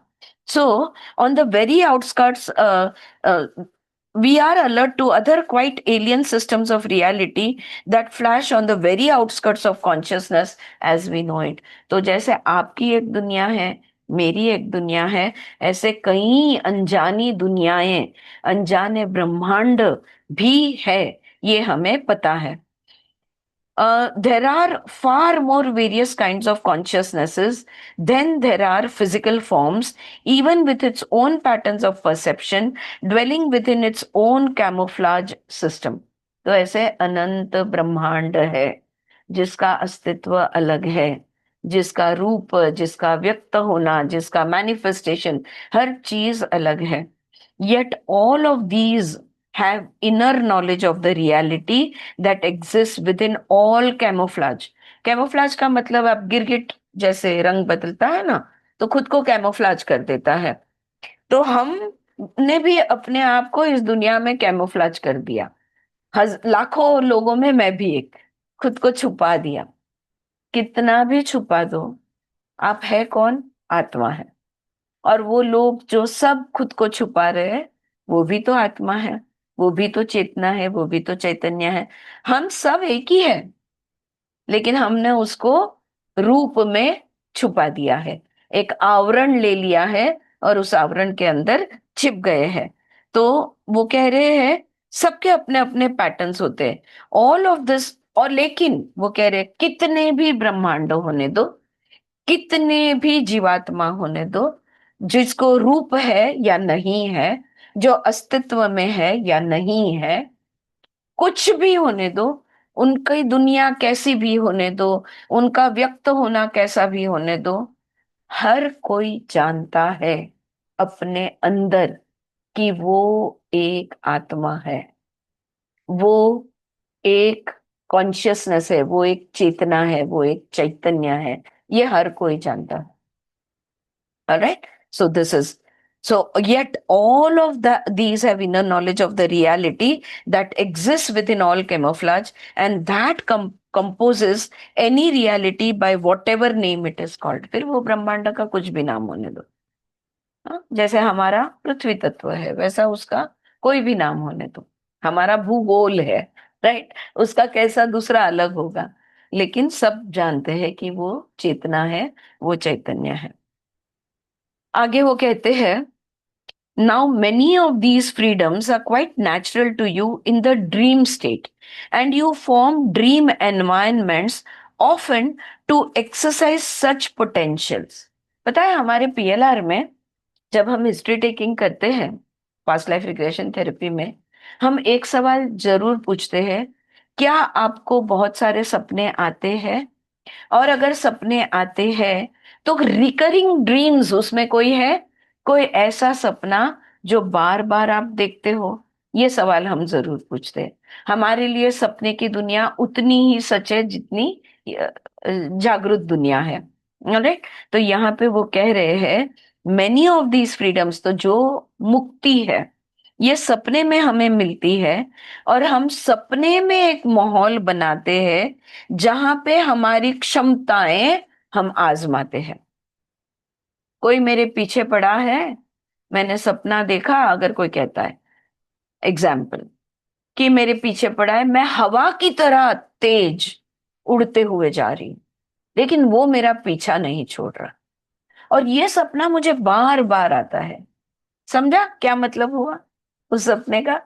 So, on the very outskirts, we are alert to other quite alien systems of reality that flash on the very outskirts of consciousness as we know it. तो जैसे आपकी एक दुनिया है, मेरी एक दुनिया है, ऐसे कई अनजानी दुनियाएं, अनजाने ब्रह्मांड भी है, ये हमें पता है. There are far more various kinds of consciousnesses than there are physical forms, even with its own patterns of perception, dwelling within its own camouflage system. तो ऐसे अनंत ब्रह्मांड है जिसका अस्तित्व अलग है, जिसका रूप, जिसका व्यक्त होना, जिसका मैनिफेस्टेशन, हर चीज अलग है. Yet all of these have inner knowledge of the reality that exists within all camouflage. Camouflage का मतलब, आप गिरगिट जैसे रंग बदलता है ना, तो खुद को कैमोफ्लाज कर देता है. तो हमने भी अपने आप को इस दुनिया में कैमोफ्लाज कर दिया. लाखों लोगों में मैं भी एक, खुद को छुपा दिया. कितना भी छुपा दो, आप है कौन? आत्मा है. और वो लोग जो सब खुद को छुपा रहे हैं, वो भी तो आत्मा है, वो भी तो चेतना है, वो भी तो चैतन्य है. हम सब एक ही है, लेकिन हमने उसको रूप में छुपा दिया है, एक आवरण ले लिया है, और उस आवरण के अंदर छिप गए हैं. तो वो कह रहे हैं सबके अपने अपने पैटर्न्स होते हैं, ऑल ऑफ दिस. और लेकिन वो कह रहे हैं कितने भी ब्रह्मांड होने दो, कितने भी जीवात्मा होने दो, जिसको रूप है या नहीं है, जो अस्तित्व में है या नहीं है, कुछ भी होने दो, उनकी दुनिया कैसी भी होने दो, उनका व्यक्त होना कैसा भी होने दो, हर कोई जानता है अपने अंदर कि वो एक आत्मा है, वो एक कॉन्शियसनेस है, वो एक चेतना है, वो एक चैतन्य है. ये हर कोई जानता है. All right. So this is so yet all of these have inner knowledge of the reality that exists within all camouflage, and that composes any reality by whatever name it is called. फिर वो ब्रह्मांड का कुछ भी नाम होने दो. हाँ? जैसे हमारा पृथ्वी तत्व है वैसा उसका कोई भी नाम होने दो. हमारा भूगोल है, राइट, उसका कैसा दूसरा अलग होगा, लेकिन सब जानते हैं कि वो चेतना है, वो चैतन्य है. आगे वो कहते हैं, now many of these freedoms are quite natural to you in the dream state, and you form dream environments often to exercise such potentials. पता है हमारे पीएलआर में जब हम हिस्ट्री टेकिंग करते हैं, पास्ट लाइफ रिग्रेशन थेरेपी में, हम एक सवाल जरूर पूछते हैं, क्या आपको बहुत सारे सपने आते हैं? और अगर सपने आते हैं तो रिकरिंग ड्रीम्स उसमें कोई है, कोई ऐसा सपना जो बार बार आप देखते हो? ये सवाल हम जरूर पूछते हैं. हमारे लिए सपने की दुनिया उतनी ही सच है जितनी जागृत दुनिया है. राइट. तो यहाँ पे वो कह रहे हैं मेनी ऑफ दीज फ्रीडम्स, तो जो मुक्ति है ये सपने में हमें मिलती है, और हम सपने में एक माहौल बनाते हैं जहां पे हमारी क्षमताएं हम आजमाते हैं. कोई मेरे पीछे पड़ा है, मैंने सपना देखा, अगर कोई कहता है एग्जाम्पल कि मेरे पीछे पड़ा है, मैं हवा की तरह तेज उड़ते हुए जा रही हूं, लेकिन वो मेरा पीछा नहीं छोड़ रहा, और ये सपना मुझे बार बार आता है. समझा क्या मतलब हुआ उस सपने का?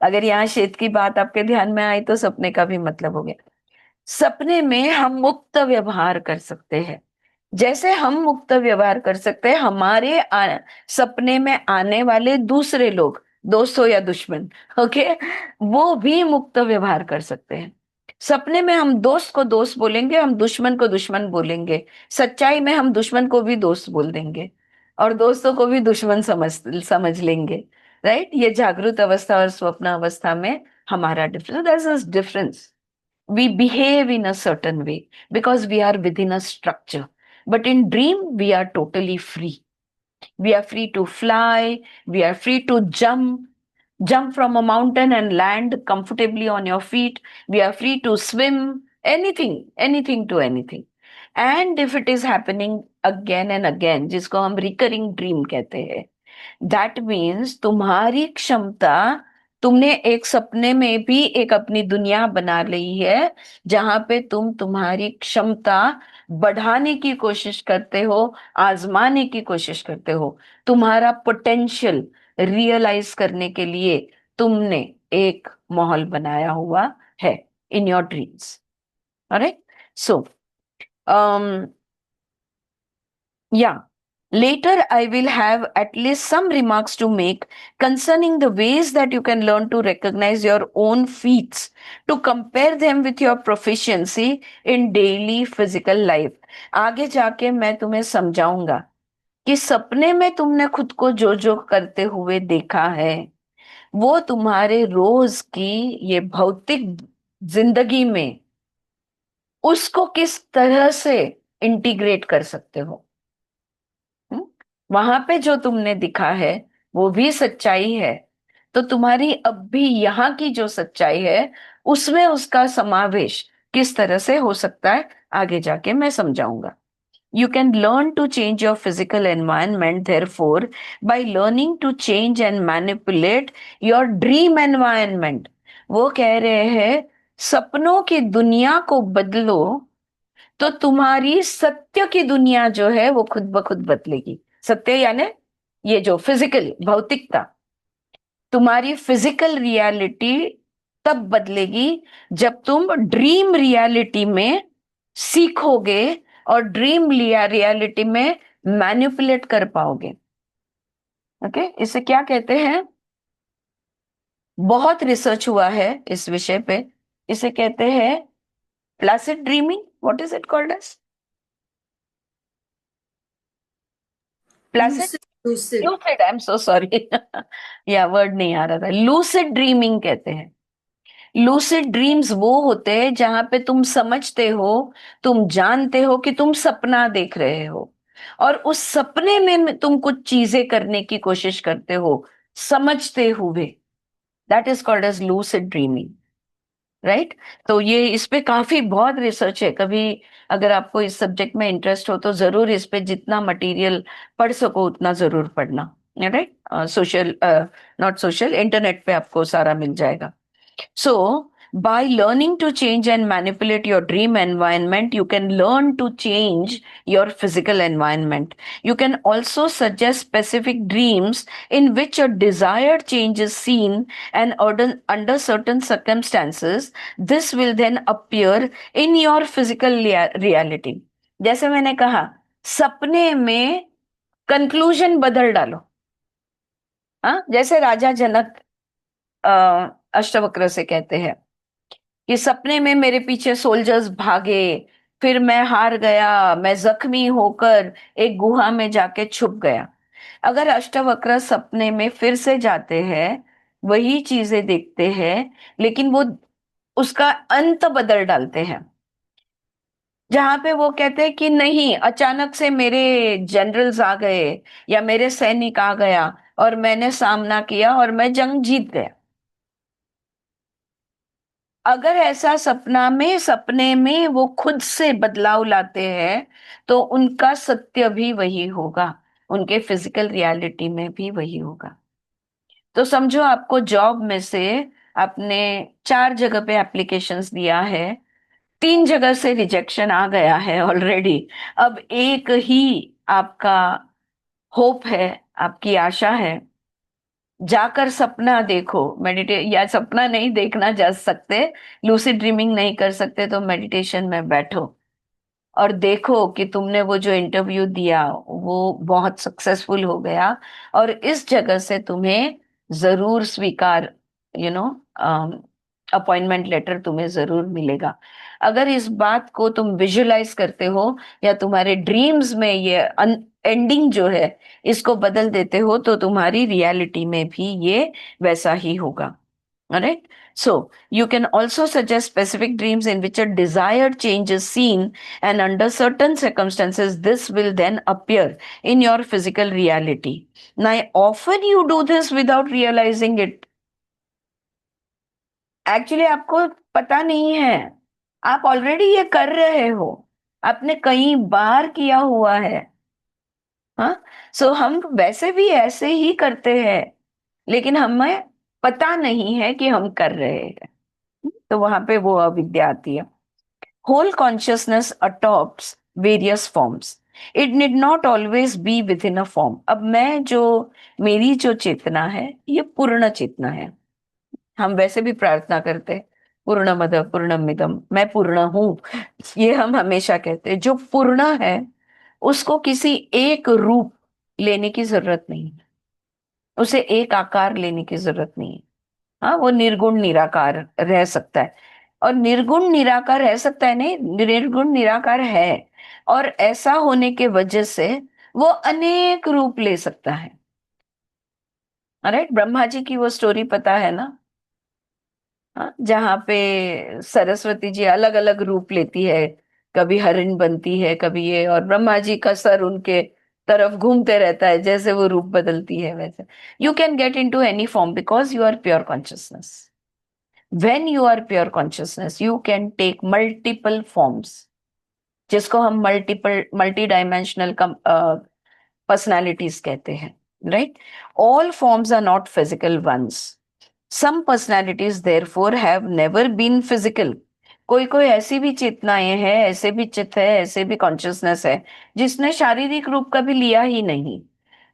अगर यहाँ शेत की बात आपके ध्यान में आई तो सपने का भी मतलब हो गया. सपने में हम मुक्त व्यवहार कर सकते हैं. जैसे हम मुक्त व्यवहार कर सकते हैं, हमारे सपने में आने वाले दूसरे लोग, दोस्त हो या दुश्मन, ओके, वो भी मुक्त व्यवहार कर सकते हैं. सपने में हम दोस्त को दोस्त बोलेंगे, हम दुश्मन को दुश्मन बोलेंगे. सच्चाई में हम दुश्मन को भी दोस्त बोल देंगे और दोस्तों को भी दुश्मन समझ लेंगे. राइट. ये जागृत अवस्था और स्वप्न अवस्था में हमारा difference. We behave in a certain way because we are within a structure. But in dream, we are totally free. We are free to fly. We are free to jump from a mountain and land comfortably on your feet. We are free to swim, anything to anything. And if it is happening again and again, जिसको हम recurring dream कहते हैं, that means तुम्हारी क्षमता, तुमने एक सपने में भी एक अपनी दुनिया बना ली है जहां पे तुम तुम्हारी क्षमता बढ़ाने की कोशिश करते हो, आजमाने की कोशिश करते हो. तुम्हारा पोटेंशियल रियलाइज करने के लिए तुमने एक माहौल बनाया हुआ है in your dreams. Alright. So yeah, later I will have at least some remarks to make concerning the ways that you can learn to recognize your own feats, to compare them with your proficiency in daily physical life. आगे जाके मैं तुम्हें समझाऊंगा कि सपने में तुमने खुद को जो जो करते हुए देखा है वो तुम्हारे रोज की ये भौतिक जिंदगी में उसको किस तरह से इंटीग्रेट कर सकते हो. वहां पे जो तुमने दिखा है वो भी सच्चाई है, तो तुम्हारी अब भी यहाँ की जो सच्चाई है उसमें उसका समावेश किस तरह से हो सकता है आगे जाके मैं समझाऊंगा. You can learn to change your physical environment, therefore, by learning to change and manipulate your dream environment. वो कह रहे हैं सपनों की दुनिया को बदलो तो तुम्हारी सत्य की दुनिया जो है वो खुद ब खुद बदलेगी. सत्य यानी ये जो फिजिकल भौतिकता, तुम्हारी फिजिकल रियलिटी तब बदलेगी जब तुम ड्रीम रियलिटी में सीखोगे और ड्रीम रियलिटी में मैनिपुलेट कर पाओगे. ओके. इसे क्या कहते हैं? बहुत रिसर्च हुआ है इस विषय पे. इसे कहते हैं placid dreaming. What is it called as? Placid lucid. Lucid. I am so sorry, या वर्ड नहीं आ रहा था. लूसिड ड्रीमिंग कहते हैं. लूसिड ड्रीम्स वो होते हैं जहां पे तुम समझते हो, तुम जानते हो कि तुम सपना देख रहे हो, और उस सपने में तुम कुछ चीजें करने की कोशिश करते हो समझते हुए, that is called as lucid dreaming, right? तो ये इस पे काफी बहुत रिसर्च है। कभी अगर आपको इस सब्जेक्ट में इंटरेस्ट हो तो जरूर इस पे जितना मटेरियल पढ़ सको उतना जरूर पढ़ना, right? Social, not social, internet पे आपको सारा मिल जाएगा। So, by learning to change and manipulate your dream environment, you can learn to change your physical environment. You can also suggest specific dreams in which a desired change is seen, and under certain circumstances, this will then appear in your physical reality. जैसे मैंने कहा, सपने में conclusion बदल डालो। हाँ, जैसे राजा जनक अष्टवक्र से कहते हैं कि सपने में मेरे पीछे सोल्जर्स भागे, फिर मैं हार गया, मैं जख्मी होकर एक गुहा में जाके छुप गया। अगर अष्टवक्र सपने में फिर से जाते हैं, वही चीजें देखते हैं, लेकिन वो उसका अंत बदल डालते हैं, जहां पे वो कहते हैं कि नहीं, अचानक से मेरे जनरल्स आ गए या मेरे सैनिक आ गया और मैंने सामना किया और मैं जंग जीत गया। अगर ऐसा सपने में वो खुद से बदलाव लाते हैं, तो उनका सत्य भी वही होगा, उनके फिजिकल रियलिटी में भी वही होगा। तो समझो आपको जॉब में से आपने 4 जगह पे एप्लीकेशंस दिया है, 3 जगह से रिजेक्शन आ गया है ऑलरेडी। अब एक ही आपका होप है, आपकी आशा है, जाकर सपना देखो। मेडिटेट, या सपना नहीं देखना जा सकते, लूसिड ड्रीमिंग नहीं कर सकते, तो मेडिटेशन में बैठो और देखो कि तुमने वो जो इंटरव्यू दिया वो बहुत सक्सेसफुल हो गया, और इस जगह से तुम्हें जरूर स्वीकार, यू नो, अपॉइंटमेंट लेटर तुम्हें जरूर मिलेगा। अगर इस बात को तुम विजुलाइज करते हो या तुम्हारे ड्रीम्स में ये एंडिंग जो है इसको बदल देते हो, तो तुम्हारी रियलिटी में भी ये वैसा ही होगा। Alright? So, you can also suggest specific dreams in which a desired change is seen, and under certain circumstances, this will then appear in your physical reality. Now, often you do this without realizing it. Actually, आपको पता नहीं है, आप already ये कर रहे हो, आपने कई बार किया हुआ है। हाँ, सो हम वैसे भी ऐसे ही करते हैं, लेकिन हमें पता नहीं है कि हम कर रहे हैं, तो वहां पे वो अविद्या आती है। Whole consciousness adopts various forms, it need not always be within a form. अब मैं जो, मेरी जो चेतना है ये पूर्ण चेतना है। हम वैसे भी प्रार्थना करते हैं, पूर्णमद पूर्णमिदम, मैं पूर्ण हूं, ये हम हमेशा कहते हैं। जो पूर्ण है उसको किसी एक रूप लेने की जरूरत नहीं है, उसे एक आकार लेने की जरूरत नहीं है। हाँ, वो निर्गुण निराकार रह सकता है, और निर्गुण निराकार रह सकता है, नहीं, निर्गुण निराकार है, और ऐसा होने के वजह से वो अनेक रूप ले सकता है। राइट? ब्रह्मा जी की वो स्टोरी पता है ना? हाँ, जहाँ पे सरस्वती जी अलग अलग रूप लेती है, कभी हरिण बनती है, कभी ये, और ब्रह्मा जी का सर उनके तरफ घूमते रहता है, जैसे वो रूप बदलती है वैसे। You can get into any form because you are pure consciousness. when you are pure consciousness you can take multiple forms, जिसको हम मल्टी डायमेंशनल पर्सनालिटीज कहते हैं, right? All forms are not physical ones, some personalities therefore have never been physical. कोई कोई ऐसी भी चेतनाएं हैं, ऐसे भी चित्त है, ऐसे भी कॉन्शियसनेस है जिसने शारीरिक रूप कभी लिया ही नहीं।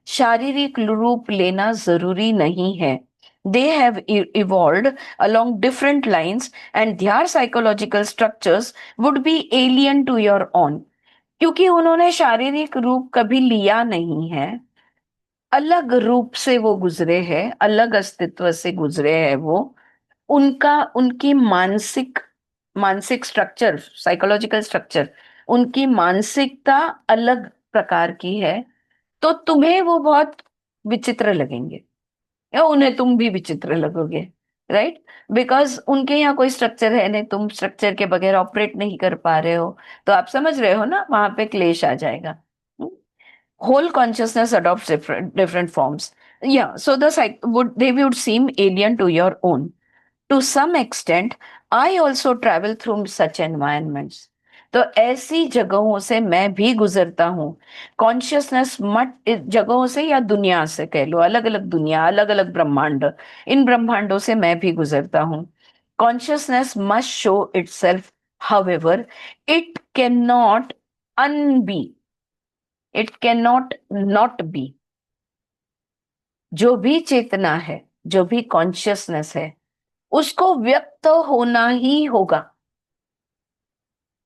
शारीरिक रूप लेना जरूरी नहीं है। They have evolved along different lines, and their psychological structures would be alien to your own. क्योंकि उन्होंने शारीरिक रूप कभी लिया नहीं है, अलग रूप से वो गुजरे हैं, अलग अस्तित्व से गुजरे हैं वो। उनका, उनकी मानसिक मानसिक स्ट्रक्चर, साइकोलॉजिकल स्ट्रक्चर, उनकी मानसिकता अलग प्रकार की है। तो तुम्हें वो बहुत विचित्र लगेंगे, या उन्हें तुम भी विचित्र लगोगे, राइट? बिकॉज उनके यहाँ कोई स्ट्रक्चर है नहीं, तुम स्ट्रक्चर के बगैर ऑपरेट नहीं कर पा रहे हो, तो आप समझ रहे हो ना, वहां पे क्लेश आ जाएगा। whole consciousness adopts different forms. Yeah, so they would seem alien to your own. To some extent, I also travel through such environments. तो ऐसी जगहों से मैं भी गुजरता हूँ. कॉन्शियसनेस मट जगहों से या दुनिया से कह लो, अलग अलग दुनिया, अलग अलग ब्रह्मांड, इन ब्रह्मांडों से मैं भी गुजरता हूँ. Consciousness must show itself, however it can not unbe, it can not not be. जो भी चेतना है, जो भी कॉन्शियसनेस है, उसको व्यक्त होना ही होगा.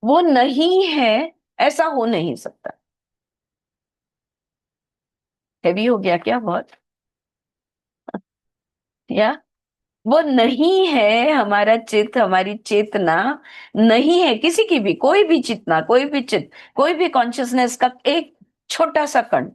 वो नहीं है ऐसा हो नहीं सकता. हैवी हो गया क्या बहुत? या वो नहीं है, हमारा चित्त, हमारी चेतना नहीं है, किसी की भी, कोई भी चेतना, कोई भी चित्त, कोई भी कॉन्शियसनेस का एक छोटा सा कण,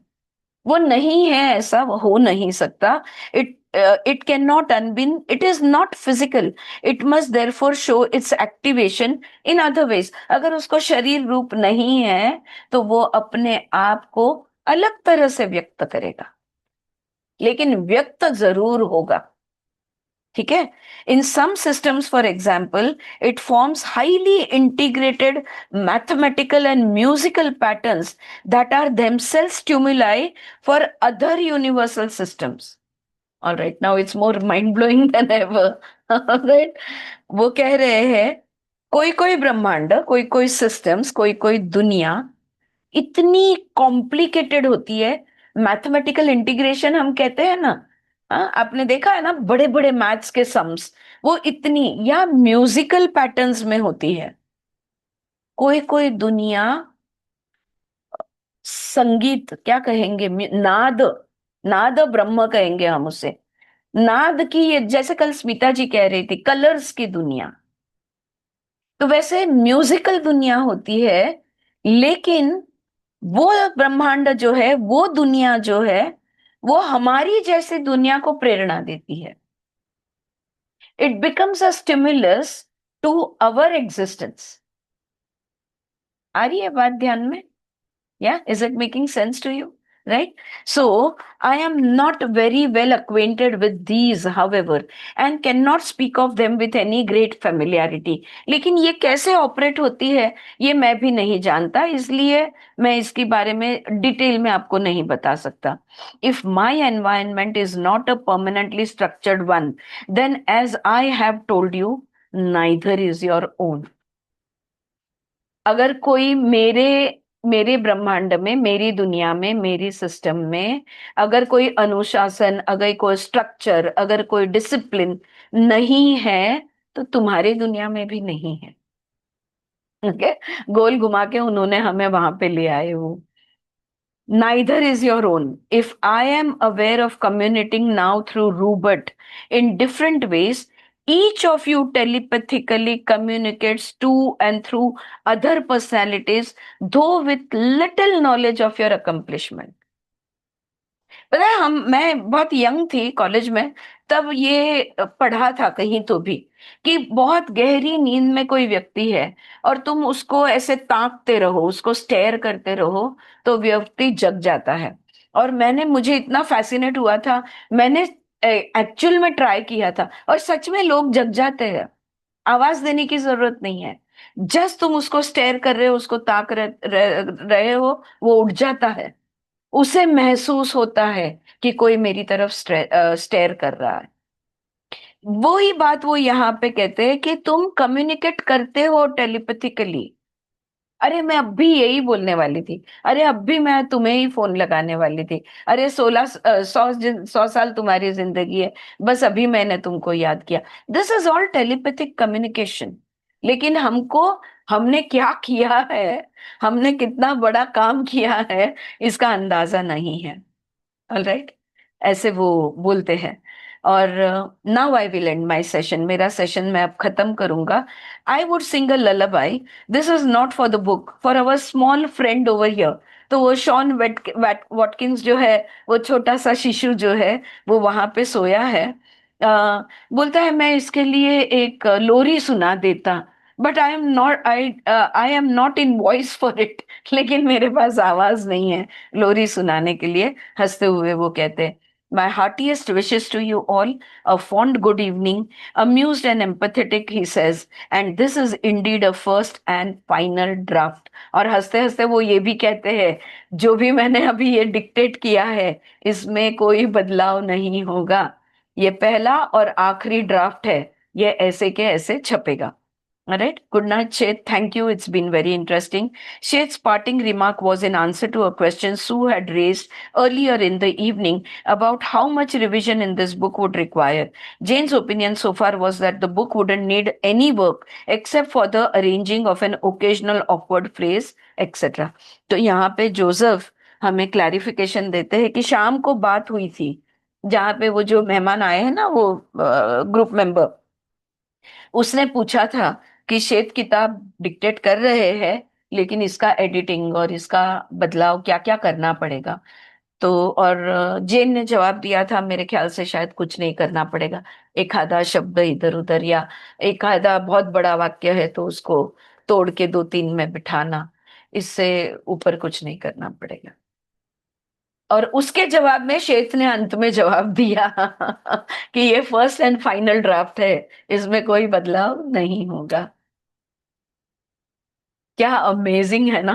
वो नहीं है ऐसा हो नहीं सकता. It can not Unbyn, it is not physical, it must therefore show it's activation in other ways. अगर उसको शरीर रूप नहीं है तो वो अपने आप को अलग तरह से व्यक्त करेगा, लेकिन व्यक्त जरूर होगा. ठीक है. In some systems for example it forms highly integrated mathematical and musical patterns that are themselves stimuli for other universal systems. All right, now it's more mind blowing than ever. All right, वो कह रहे हैं कोई कोई ब्रह्मांड, कोई कोई systems, कोई कोई दुनिया इतनी कॉम्प्लिकेटेड होती है. मैथमेटिकल इंटीग्रेशन हम कहते हैं ना, हाँ, आपने देखा है ना बड़े बड़े मैथ्स के सम्स, वो इतनी, या म्यूजिकल पैटर्न्स में होती है. कोई कोई दुनिया संगीत क्या कहेंगे, नाद, नाद ब्रह्म कहेंगे हम उसे. नाद की ये, जैसे कल स्मिता जी कह रही थी, कलर्स की दुनिया, तो वैसे म्यूजिकल दुनिया होती है. लेकिन वो ब्रह्मांड जो है, वो दुनिया जो है, वो हमारी जैसी दुनिया को प्रेरणा देती है. It becomes a stimulus to our existence. आ रही है बात ध्यान में? Yeah, is it making sense to you? Right? So, I am not very well acquainted with these, however, and cannot speak of them with any great familiarity. लेकिन ये कैसे operate होती है ये मैं भी नहीं जानता, इसलिए मैं इसके बारे में डिटेल में आपको नहीं बता सकता. If my environment is not a permanently structured one, then as I have told you, neither is your own. अगर कोई मेरे मेरे ब्रह्मांड में, मेरी दुनिया में, मेरी सिस्टम में अगर कोई अनुशासन, अगर कोई स्ट्रक्चर, अगर कोई डिसिप्लिन नहीं है, तो तुम्हारी दुनिया में भी नहीं है. ओके, गोल घुमा के उन्होंने हमें वहां पे ले आए वो. Neither is your own. If I am aware of communicating now through Rupert in different ways, each of you telepathically communicates to and through other personalities, though with little knowledge of your accomplishment. पता है, मैं बहुत young थी college में, तब ये पढ़ा था कहीं तो भी कि बहुत गहरी नींद में कोई व्यक्ति है और तुम उसको ऐसे ताकते रहो, उसको स्टेयर करते रहो, तो व्यक्ति जग जाता है. और मुझे इतना फैसिनेट हुआ था, मैंने एक्चुअल में ट्राई किया था, और सच में लोग जग जाते हैं. आवाज देने की जरूरत नहीं है, जस्ट तुम उसको स्टेयर कर रहे हो, उसको ताक रहे हो, वो उठ जाता है. उसे महसूस होता है कि कोई मेरी तरफ स्टेयर कर रहा है. वो ही बात वो यहाँ पे कहते हैं कि तुम कम्युनिकेट करते हो टेलीपैथिकली. अरे मैं अब भी यही बोलने वाली थी, अरे अब भी मैं तुम्हें ही फोन लगाने वाली थी, अरे 100 साल तुम्हारी जिंदगी है, बस अभी मैंने तुमको याद किया. This is all telepathic communication. लेकिन हमने क्या किया है, हमने कितना बड़ा काम किया है, इसका अंदाजा नहीं है. ऑलराइट, ऐसे वो बोलते हैं. और now I will end my session. मेरा सेशन मैं अब खत्म करूंगा. I would sing a lullaby. This is not for the book, for our small friend over here. तो वो शॉन वॉटकिंस जो है, वो छोटा सा शिशु जो है, वो वहां पे सोया है. बोलता है मैं इसके लिए एक लोरी सुना देता, but I am not in voice for it. लेकिन मेरे पास आवाज नहीं है लोरी सुनाने के लिए। हंसते हुए वो कहते हैं, my heartiest wishes to you all, a fond good evening, amused and empathetic, he says, and this is indeed a first and final draft। और हंसते हंसते वो ये भी कहते हैं, जो भी मैंने अभी ये डिक्टेट किया है इसमें कोई बदलाव नहीं होगा, ये पहला और आखिरी ड्राफ्ट है, ये ऐसे के ऐसे छपेगा। All right. Good night, Shed. Thank you. It's been very interesting. Shed's parting remark was in answer to a question Sue had raised earlier in the evening about how much revision in this book would require. Jane's opinion so far was that the book wouldn't need any work except for the arranging of an occasional awkward phrase, etc. तो यहाँ पे Joseph हमें clarification देते हैं कि शाम को बात हुई थी जहाँ पे वो जो मेहमान आए हैं ना, वो ग्रुप मेंबर, उसने पूछा था कि श्वेत किताब डिक्टेट कर रहे हैं, लेकिन इसका एडिटिंग और इसका बदलाव क्या क्या करना पड़ेगा। तो और जेन ने जवाब दिया था, मेरे ख्याल से शायद कुछ नहीं करना पड़ेगा, एक आधा शब्द इधर उधर या एक आधा बहुत बड़ा वाक्य है तो उसको तोड़ के दो तीन में बिठाना, इससे ऊपर कुछ नहीं करना पड़ेगा। और उसके जवाब में शेख ने अंत में जवाब दिया कि ये फर्स्ट एंड फाइनल ड्राफ्ट है, इसमें कोई बदलाव नहीं होगा। क्या अमेजिंग है ना।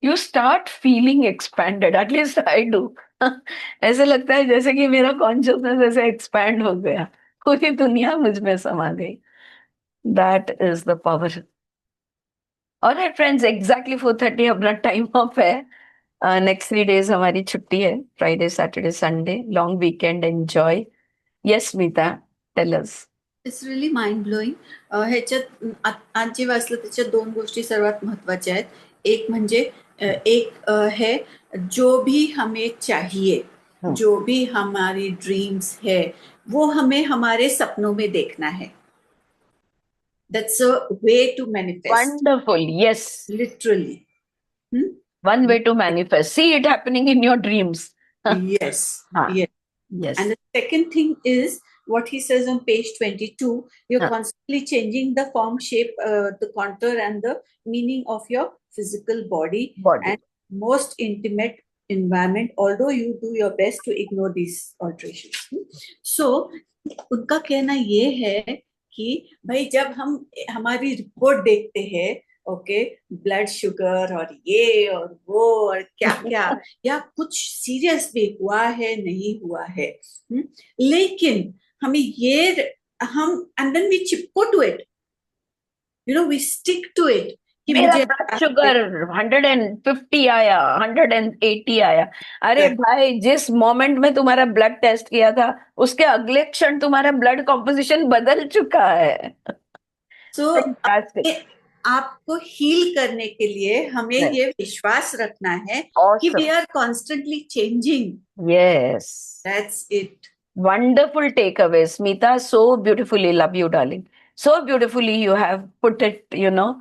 You start feeling expanded, at least I do. ऐसे लगता है जैसे कि मेरा कॉन्शियसनेस ऐसे एक्सपैंड हो गया, पूरी दुनिया मुझ में समा गई। That is the power. Alright friends, exactly 4:30 अपना टाइम ऑफ है। नेक्स्ट 3 days हमारी छुट्टी है, Friday Saturday Sunday, long weekend enjoy. Yes Smita, tell us. It's really mind blowing. ह्याच्यात आज जे वाचलं त्याच्यात दोन गोष्टी सर्वात महत्वाच्या आहेत. एक म्हणजे एक है जो भी हमें चाहिए, जो भी हमारी ड्रीम्स है, वो हमें हमारे सपनों में देखना है. That's a way to manifest. Wonderful, yes, literally. one way to manifest, see it happening in your dreams. Yes. हाँ, Yes. yes. And the second thing is what he says on page 22, you're हाँ. constantly changing the form, shape, the contour and the meaning of your physical body and most intimate environment, although you do your best to ignore these alterations. So उनका कहना ये है कि भाई जब हम हमारी रिपोर्ट देखते हैं, ओके, ब्लड शुगर और ये और वो और क्या क्या या कुछ सीरियस भी हुआ है नहीं हुआ है, लेकिन हमें ये हम एंड देन वी चिपको to it, you know, we stick to it कि मेरा मुझे ब्लड शुगर 150 आया, 180 आया। अरे भाई, जिस मोमेंट में तुम्हारा ब्लड टेस्ट किया था उसके अगले क्षण तुम्हारा ब्लड कॉम्पोजिशन बदल चुका है। सो आपको हील करने के लिए हमें ये विश्वास रखना है कि we are constantly changing. Yes, that's it. Wonderful take away Smita, so beautifully, love you darling, so beautifully you have put it, you know,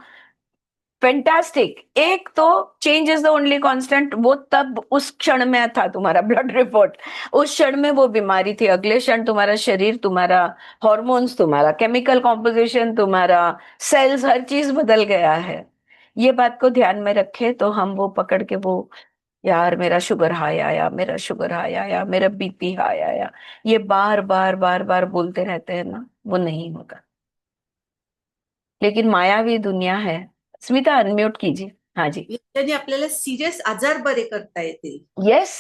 fantastic. एक तो change is the only constant, वो तब उस क्षण में था तुम्हारा ब्लड रिपोर्ट, उस क्षण में वो बीमारी थी, अगले क्षण तुम्हारा शरीर, तुम्हारा हॉर्मोन्स, तुम्हारा केमिकल कॉम्पोजिशन, तुम्हारा सेल्स, हर चीज बदल गया है। ये बात को ध्यान में रखे तो हम वो पकड़ के वो, यार मेरा शुगर हाई आया, मेरा शुगर हाई आया, मेरा बीपी हाई आया, ये बार बार बार बार बोलते रहते हैं ना, वो नहीं होगा। लेकिन मायावी दुनिया है। स्मिता अनम्यूट कीजिए। हाँ जी। यानी आपल्याला सिरियस आजार बरे करता येतील, यस,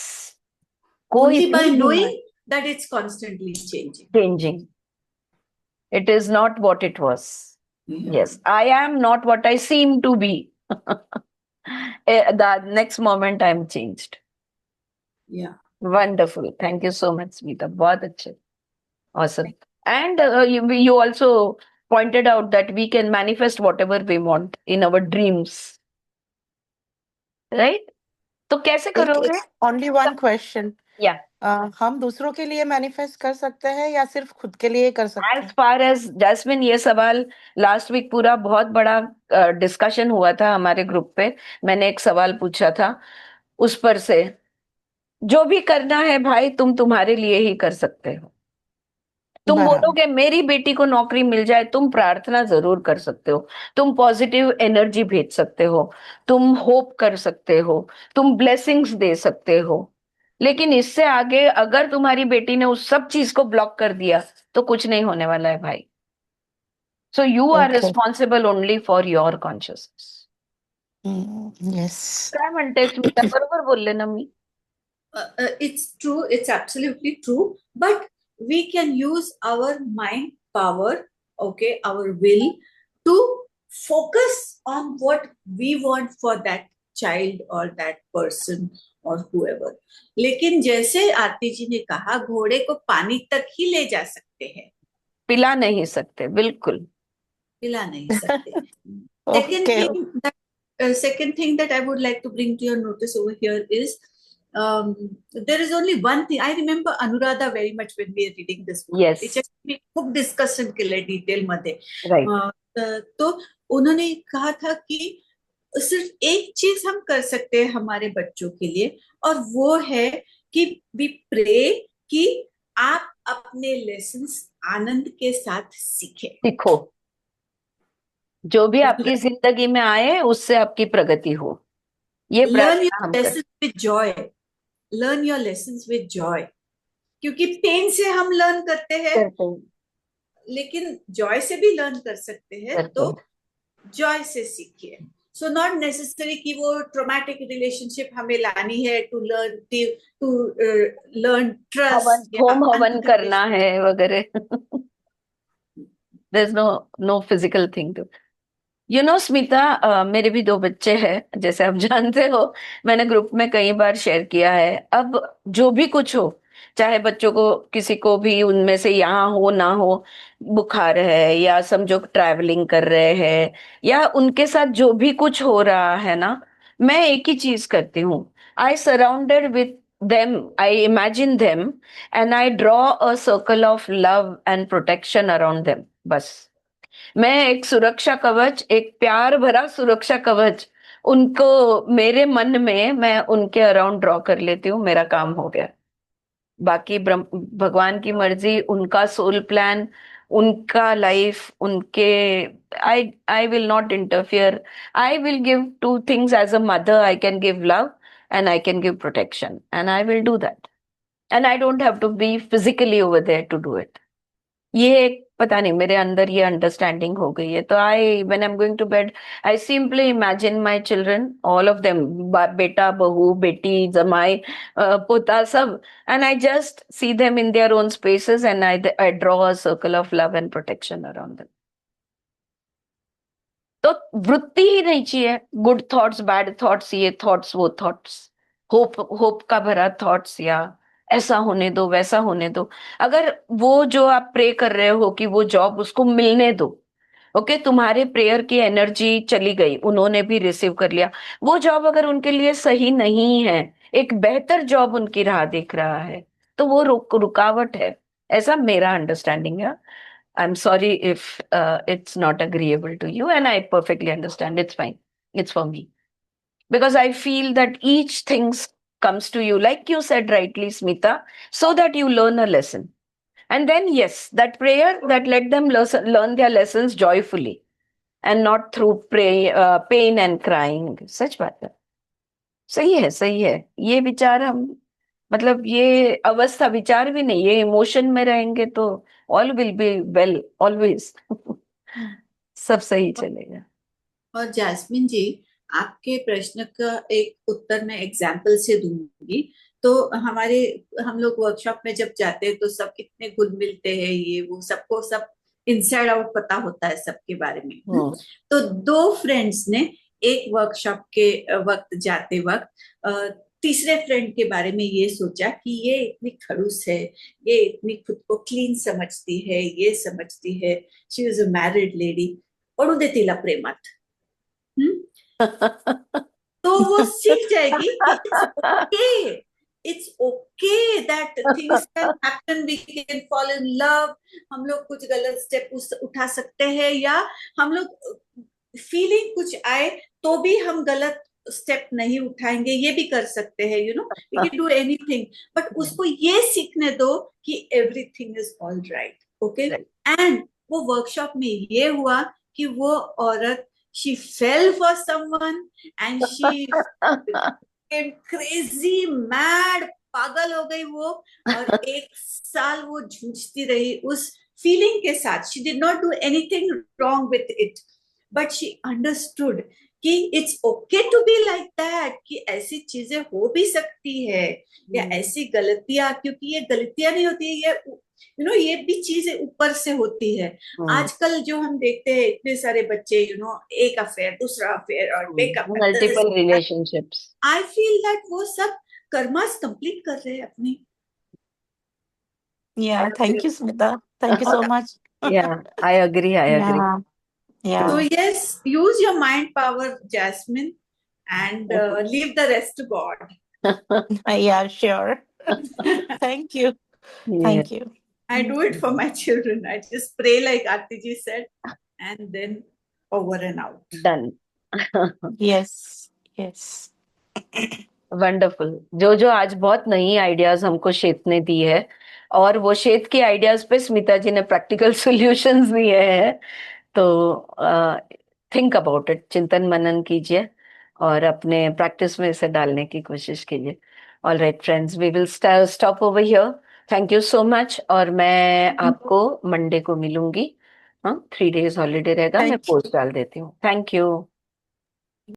कोई only by knowing that it's constantly changing. changing. It is not what it was. Yes, I am not what I seem to be. The next moment I am changed. Yeah. Wonderful. Thank you so much, Smita. बहुत अच्छे. Awesome. And you also pointed out that we can manifest whatever we want in our dreams. Right? तो कैसे करोगे? Only one question. Yeah. हम दूसरों के लिए manifest कर सकते हैं या सिर्फ खुद के लिए कर सकते हैं? As far as जैस्मिन, ये सवाल लास्ट वीक पूरा बहुत बड़ा डिस्कशन हुआ था हमारे ग्रुप पे। मैंने एक सवाल पूछा था, उस पर से जो भी करना है भाई तुम तुम्हारे लिए ही कर सकते हो। तुम बराबर। बोलोगे मेरी बेटी को नौकरी मिल जाए, तुम प्रार्थना जरूर कर सकते हो, तुम पॉजिटिव एनर्जी भेज सकते हो, तुम होप कर सकते हो, तुम ब्लेसिंग्स दे सकते हो, लेकिन इससे आगे अगर तुम्हारी बेटी ने उस सब चीज को ब्लॉक कर दिया तो कुछ नहीं होने वाला है भाई. So you are okay. Responsible only for your consciousness. Yes. काय म्हणते स्मिता, बरोबर बोलले ना मी? It's true, it's absolutely true, but we can use our mind power, okay, our will to focus on what we want for that child or that person or whoever. लेकिन जैसे आरती जी ने कहा, घोड़े को पानी तक ही ले जा सकते हैं, पिला नहीं सकते, बिल्कुल. पिला नहीं सकते. Okay. Second thing that I would like to bring to your notice over here is there is only one thing. I remember Anuradha very much when we are reading this book. Yes. मी खूप discussion केलंय detail मध्ये. Right. तो उन्होंने कहा था कि सिर्फ एक चीज हम कर सकते हैं हमारे बच्चों के लिए, और वो है कि वी प्रे कि आप अपने लेसन्स आनंद के साथ सीखें. सीखो, जो भी आपकी जिंदगी में आए उससे आपकी प्रगति हो, ये लर्न प्रार्थना योर हम करते lessons with Joy. Learn your lessons with Joy, क्योंकि पेन से हम लर्न करते हैं, हैं. लेकिन जॉय से भी लर्न कर सकते हैं. करते तो हैं. जॉय से सीखिए. सो नॉट नेसेसरी कि वो ट्रॉमेटिक रिलेशनशिप हमें लानी है टू लर्न ट्रस्ट, होम हवन करना है वगैरह. There is no physical thing to. You know Smita, मेरे भी दो बच्चे हैं जैसे आप जानते हो, मैंने ग्रुप में कई बार शेयर किया है. अब जो भी कुछ हो, चाहे बच्चों को किसी को भी उनमें से यहाँ हो ना हो, बुखार है या समझो ट्रैवलिंग कर रहे हैं या उनके साथ जो भी कुछ हो रहा है ना, मैं एक ही चीज करती हूँ. I surrounded with them, I imagine them and I draw a circle of love and protection around them. बस मैं एक सुरक्षा कवच, एक प्यार भरा सुरक्षा कवच उनको मेरे मन में मैं उनके अराउंड ड्रॉ कर लेती हूँ. मेरा काम हो गया. बाकी भगवान की मर्जी, उनका सोल प्लान, उनका लाइफ, उनके I will not interfere. I will give two things as a mother. I can give love and I can give protection and I will do that. And I don't have to be physically over there to do it. ये एक पता नहीं मेरे अंदर ये understanding हो गई है. तो I when I am going to bed, I simply imagine my children, all of them, बेटा, बहू, बेटी, जमाई, पोता, सब, and I just see them in their own spaces and I draw a circle of love and protection around them. तो वृत्ति ही नहीं चाहिए. गुड थॉट्स, बैड थॉट्स, ये थॉट्स, वो थॉट्स, होप का भरा थॉट्स, या ऐसा होने दो, वैसा होने दो. अगर वो जो आप प्रे कर रहे हो कि वो जॉब उसको मिलने दो, ओके, तुम्हारे प्रेयर की एनर्जी चली गई, उन्होंने भी रिसीव कर लिया, वो जॉब अगर उनके लिए सही नहीं है, एक बेहतर जॉब उनकी राह देख रहा है, तो वो रुकावट है. ऐसा मेरा अंडरस्टैंडिंग है. I'm sorry if it's not agreeable to you, and I perfectly understand. It's fine. It's for me. Because I feel that each thing comes to you, like you said rightly, Smita, so that you learn a lesson. And then, yes, that prayer, that let them learn their lessons joyfully and not through pain and crying. Such बात है. सही है, सही है. ये विचार हम, मतलब ये अवस्था विचार भी नहीं, ये इमोशन में रहेंगे तो all will be well always. सब सही चलेगा. और जैस्मिन जी, आपके प्रश्न का एक उत्तर मैं एग्जाम्पल से दूंगी. तो हम लोग वर्कशॉप में जब जाते हैं तो सब इतने घुल मिलते हैं, ये वो, सबको सब इनसाइड आउट पता होता है सबके बारे में. तो दो फ्रेंड्स ने एक वर्कशॉप के वक्त जाते वक्त तीसरे फ्रेंड के बारे में ये सोचा कि ये इतनी खड़ूस है, ये इतनी खुद को क्लीन समझती है, ये समझती है, she is a married lady, पढ़ू देती ला प्रेमात. तो वो सीख जाएगी it's okay that things can happen, we can fall in love, हम लोग कुछ गलत स्टेप उठा सकते हैं, या हम लोग फीलिंग कुछ आए तो भी हम गलत स्टेप नहीं उठाएंगे, ये भी कर सकते हैं. We can do anything, but उसको ये सीखने दो कि everything is all right. Okay Right. And वो वर्कशॉप में ये हुआ कि वो औरत she fell for someone and she crazy mad, पागल हो गई वो, और 1 साल वो जूझती रही उस फीलिंग के साथ. She did not do anything wrong with it, but she understood कि it's okay to be like that, कि ऐसी चीजें हो भी सकती है, या ऐसी गलतियां, क्योंकि ये गलतियां नहीं होती है, ये ये भी चीजें ऊपर से होती है. आजकल जो हम देखते हैं इतने सारे बच्चे, एक अफेयर, दूसरा अफेयर, और breakup, multiple relationships. I feel that वो सब कर्मास कंप्लीट कर रहे हैं अपनी. Yeah, thank you, Smita. Thank you so much. Yeah, I agree. Yeah, yeah. So yes, use your mind power, Jasmine, and leave the rest to God. Yeah, sure. Thank you. Yeah. Thank you. I do it for my children. I just pray like Aarti ji said, and then over and out. Done. Yes, yes. Wonderful. जो आज बहुत नई ideas हमको शेत ने दी है, और वो शेत के आइडियाज पे स्मिता जी ने प्रैक्टिकल सॉल्यूशंस दिए हैं. तो थिंक अबाउट इट, चिंतन मनन कीजिए और अपने प्रैक्टिस में इसे डालने की कोशिश कीजिए. All right friends, we will stop over here. Thank you so much. और मैं आपको मंडे को मिलूंगी. हाँ, 3 days हॉलीडे रहेगा. मैं Thank you. पोस्ट डाल देती हूँ. Thank you.